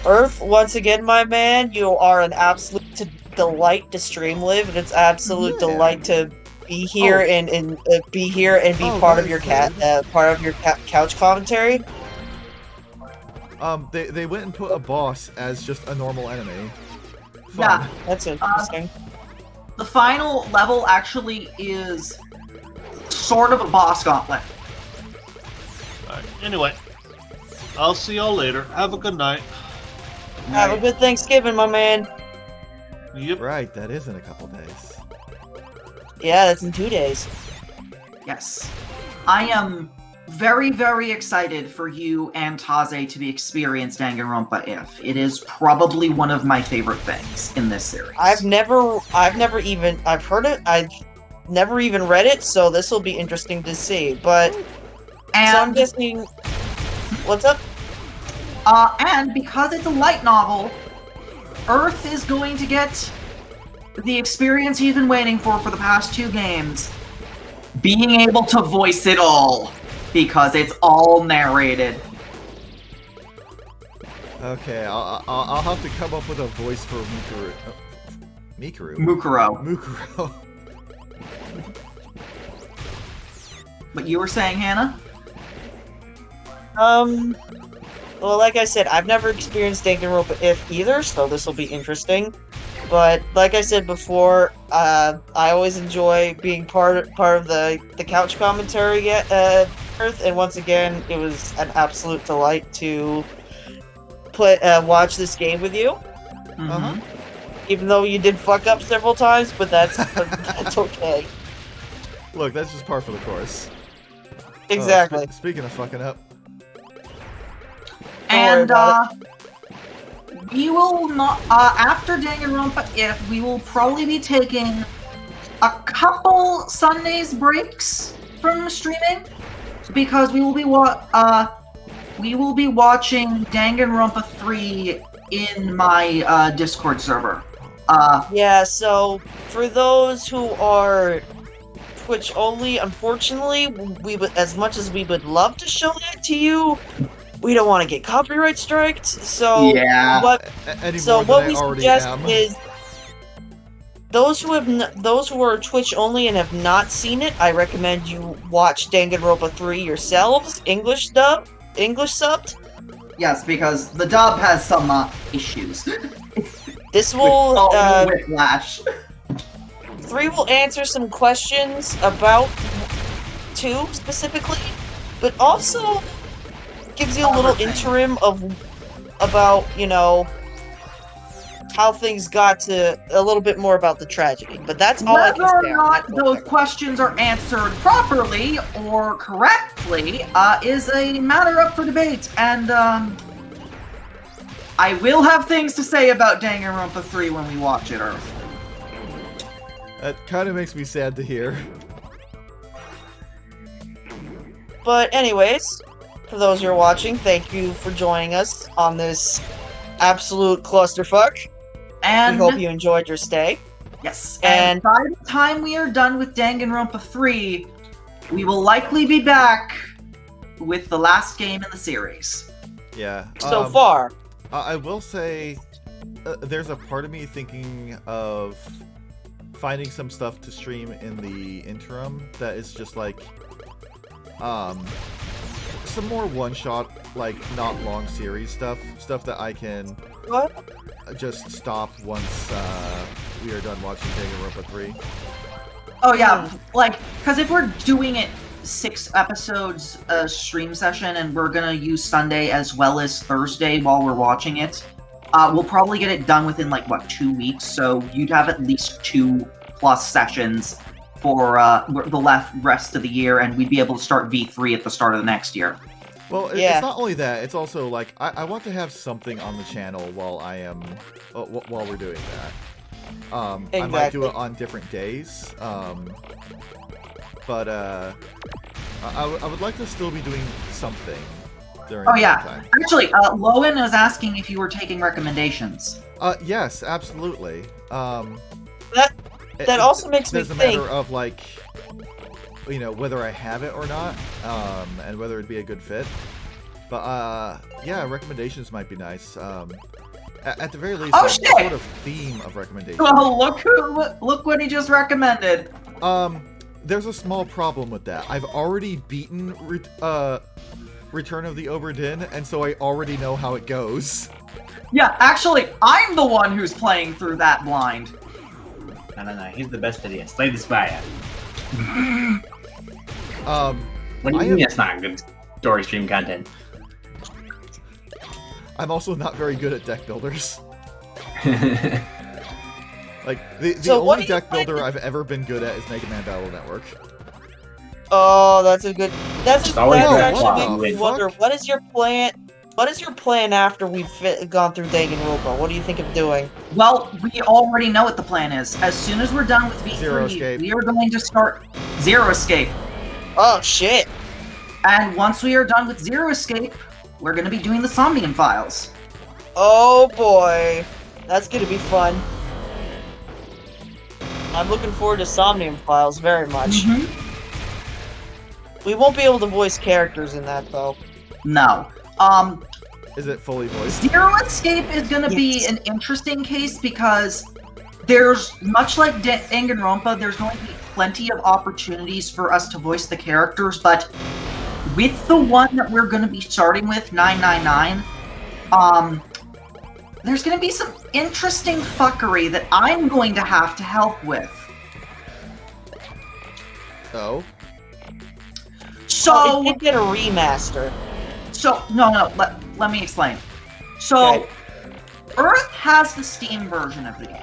Earth, once again, my man, you are an absolute delight to stream live, and it's absolute delight to be here and be here and be part of your couch commentary. They went and put a boss as just a normal enemy. Fun. Yeah, that's interesting. The final level actually is sort of a boss gauntlet. Alright, anyway, I'll see y'all later. Have a good night. Have a good Thanksgiving, my man. Yep. Right, that is in a couple days. Yeah, that's in 2 days. Yes. I am very, very excited for you and Taze to be experienced Danganronpa if. It is probably one of my favorite things in this series. I've never heard it, I've never even read it, so this will be interesting to see, but... so I'm guessing... What's up? And because it's a light novel, Earth is going to get the experience he's been waiting for the past 2 games. Being able to voice it all. Because it's all narrated. Okay, I'll have to come up with a voice for Mukuro. Mukuro. What you were saying, Hannah? Well, like I said, I've never experienced Danganronpa if either, so this will be interesting. But like I said before, I always enjoy being part of the couch commentary Earth, and once again, it was an absolute delight to watch this game with you. Even though you did fuck up several times, but that's okay. Look, that's just par for the course. Exactly. Speaking of fucking up. And, we will not, after Danganronpa If, we will probably be taking a couple Sundays breaks from streaming, because we will be watching Danganronpa 3 in my, Discord server. Yeah, so, for those who are Twitch only, unfortunately, we would, as much as we would love to show that to you, we don't want to get copyright striked, so what we suggest is those who are Twitch only and have not seen it, I recommend you watch Danganronpa 3 yourselves, English subbed. Yes, because the dub has some issues. This will whiplash. 3 will answer some questions about 2 specifically, but also gives you a little interim about, you know, how things got to a little bit more about the tragedy. But that's all I can say. Whether or not those questions are answered properly or correctly is a matter up for debate, and I will have things to say about Danganronpa 3 when we watch it, Earth. That kind of makes me sad to hear. But anyways, for those who are watching, thank you for joining us on this absolute clusterfuck. And we hope you enjoyed your stay. Yes, and by the time we are done with Danganronpa 3, we will likely be back with the last game in the series. Yeah. So far. I will say, there's a part of me thinking of finding some stuff to stream in the interim that is just like, some more one-shot, like, not long series stuff that I can just stop once we are done watching Danganronpa 3. Oh yeah, like, because if we're doing it 6 episodes stream session, and we're gonna use Sunday as well as Thursday while we're watching it. We'll probably get it done within, like, what, 2 weeks, so you'd have at least 2+ sessions for the rest of the year, and we'd be able to start V3 at the start of the next year. Well, it's not only that, it's also, like, I want to have something on the channel while I am, while we're doing that. I might do it on different days, but I would like to still be doing something during that time. Actually, Lowen was asking if you were taking recommendations. Yes, absolutely. That also makes me think. There's a matter of, like, you know, whether I have it or not, and whether it'd be a good fit. But, yeah, recommendations might be nice. At the very least, oh, shit! Sort of theme of recommendations. Oh, look what he just recommended. There's a small problem with that. I've already beaten Return of the Obra Dinn, and so I already know how it goes. Yeah, actually, I'm the one who's playing through that blind. No, he's the best at it. Slay the Spire. What do you mean it's not good story stream content? I'm also not very good at deck builders. Like, the only deck builder I've ever been good at is Mega Man Battle Network. Oh, that's a good. That actually makes me wonder. Fuck? What is your plan? What is your plan after we've gone through Danganronpa? What do you think of doing? Well, we already know what the plan is. As soon as we're done with V3, we are going to start Zero Escape. Oh, shit. And once we are done with Zero Escape, we're going to be doing the Somnium Files. Oh, boy. That's going to be fun. I'm looking forward to Somnium Files very much. We won't be able to voice characters in that, though. No. Is it fully voiced? Zero Escape is going to be an interesting case because there's, much like Danganronpa, there's going to be plenty of opportunities for us to voice the characters, but with the one that we're going to be starting with, 999, there's going to be some interesting fuckery that I'm going to have to help with. Oh? So... it did get a remaster. So, no, let me explain. So, Earth has the Steam version of the game.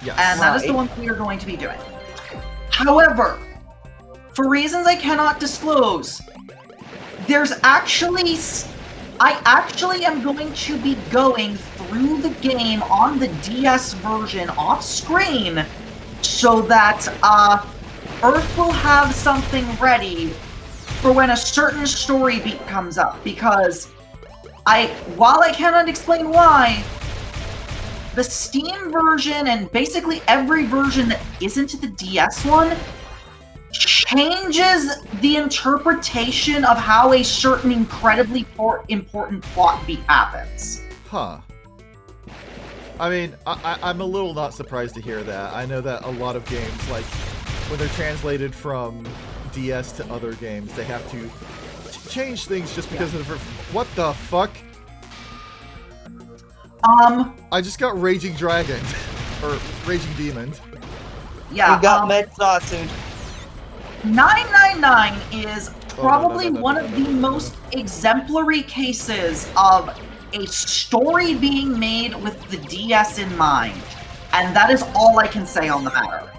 Yes. And that is the one we are going to be doing. However, for reasons I cannot disclose, I actually am going to be going through the game on the DS version off screen so that Earth will have something ready for when a certain story beat comes up, because while I cannot explain why, the Steam version and basically every version that isn't the DS one changes the interpretation of how a certain incredibly important plot beat happens. Huh. I mean, I'm a little not surprised to hear that. I know that a lot of games, like, when they're translated from DS to other games, they have to change things just because of what the fuck? I just got Raging Dragon. Or Raging Demon. Yeah, we got Metsatsu. 999 is probably one of the most exemplary cases of a story being made with the DS in mind. And that is all I can say on the matter.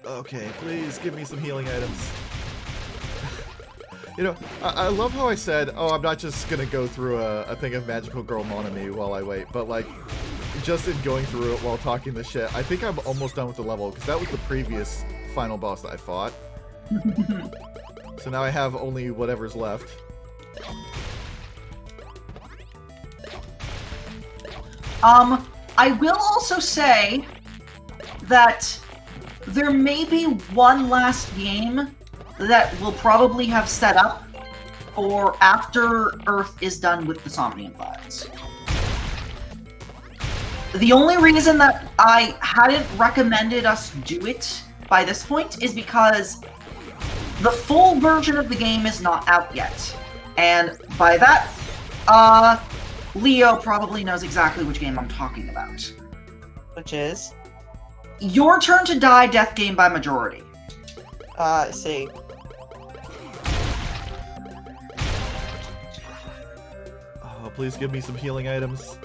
Okay, please give me some healing items. You know, I love how I said, oh, I'm not just gonna go through a thing of Magical Girl Monami while I wait, but like, just in going through it while talking this shit, I think I'm almost done with the level, because that was the previous final boss that I fought. So now I have only whatever's left. I will also say that there may be one last game that we'll probably have set up for after Earth is done with the Somnium Files. The only reason that I hadn't recommended us do it by this point is because the full version of the game is not out yet. And by that, Leo probably knows exactly which game I'm talking about. Which is? Your Turn to Die death game by majority. I see. Oh, please give me some healing items.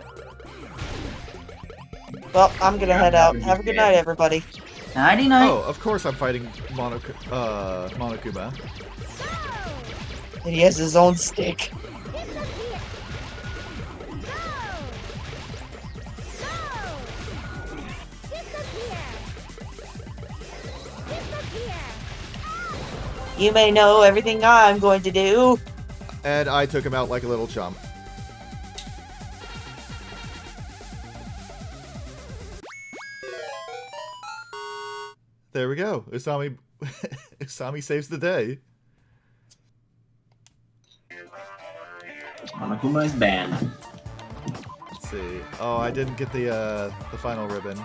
Well, I'm gonna head out. Have a good night, everybody. Nighty night. Oh, of course I'm fighting Monokuma. And he has his own stick. You may know everything I'm going to do. And I took him out like a little chump. There we go. Usami Usami saves the day. Monokuma is banned. Let's see. Oh, I didn't get the final ribbon.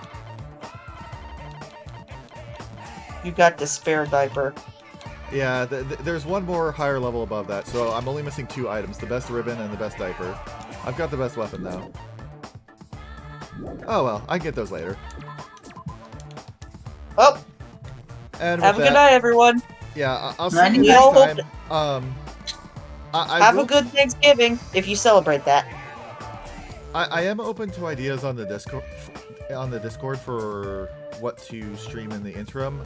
You got the spare diaper. Yeah, there's one more higher level above that, so I'm only missing 2 items, the best ribbon and the best diaper. I've got the best weapon, though. Oh well, I can get those later. Oh! And have a with good that, night, everyone. Yeah, I'll see you We next all time. hope Have a good Thanksgiving, if you celebrate that. I am open to ideas on the Discord for what to stream in the interim.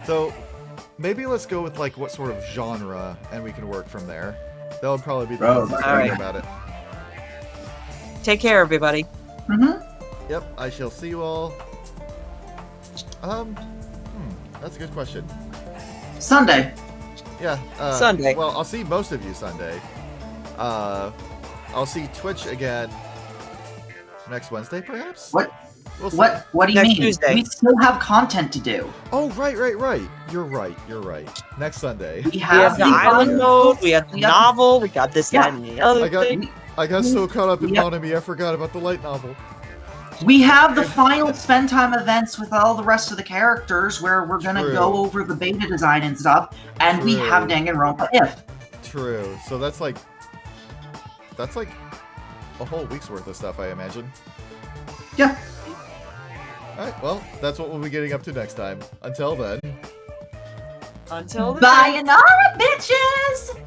So maybe let's go with like what sort of genre, and we can work from there. That would probably be the easiest way to go about it. Take care, everybody. Yep, I shall see you all. That's a good question. Sunday. Yeah. Sunday. Well, I'll see most of you Sunday. I'll see Twitch again next Wednesday, perhaps. What? We'll see. What do you Next mean? Tuesday. We still have content to do. Oh, right. You're right. Next Sunday. We We have the island mode, we have the novel, we got this, that, and the other thing. I got so caught up in Monami, I forgot about the light novel. We have the final spend time events with all the rest of the characters where we're gonna True. go over the beta design and stuff, and we have True. Danganronpa if. True. So that's like a whole week's worth of stuff, I imagine. Yeah. Alright, well, that's what we'll be getting up to next time. Until then. Until then. Sayonara, bitches!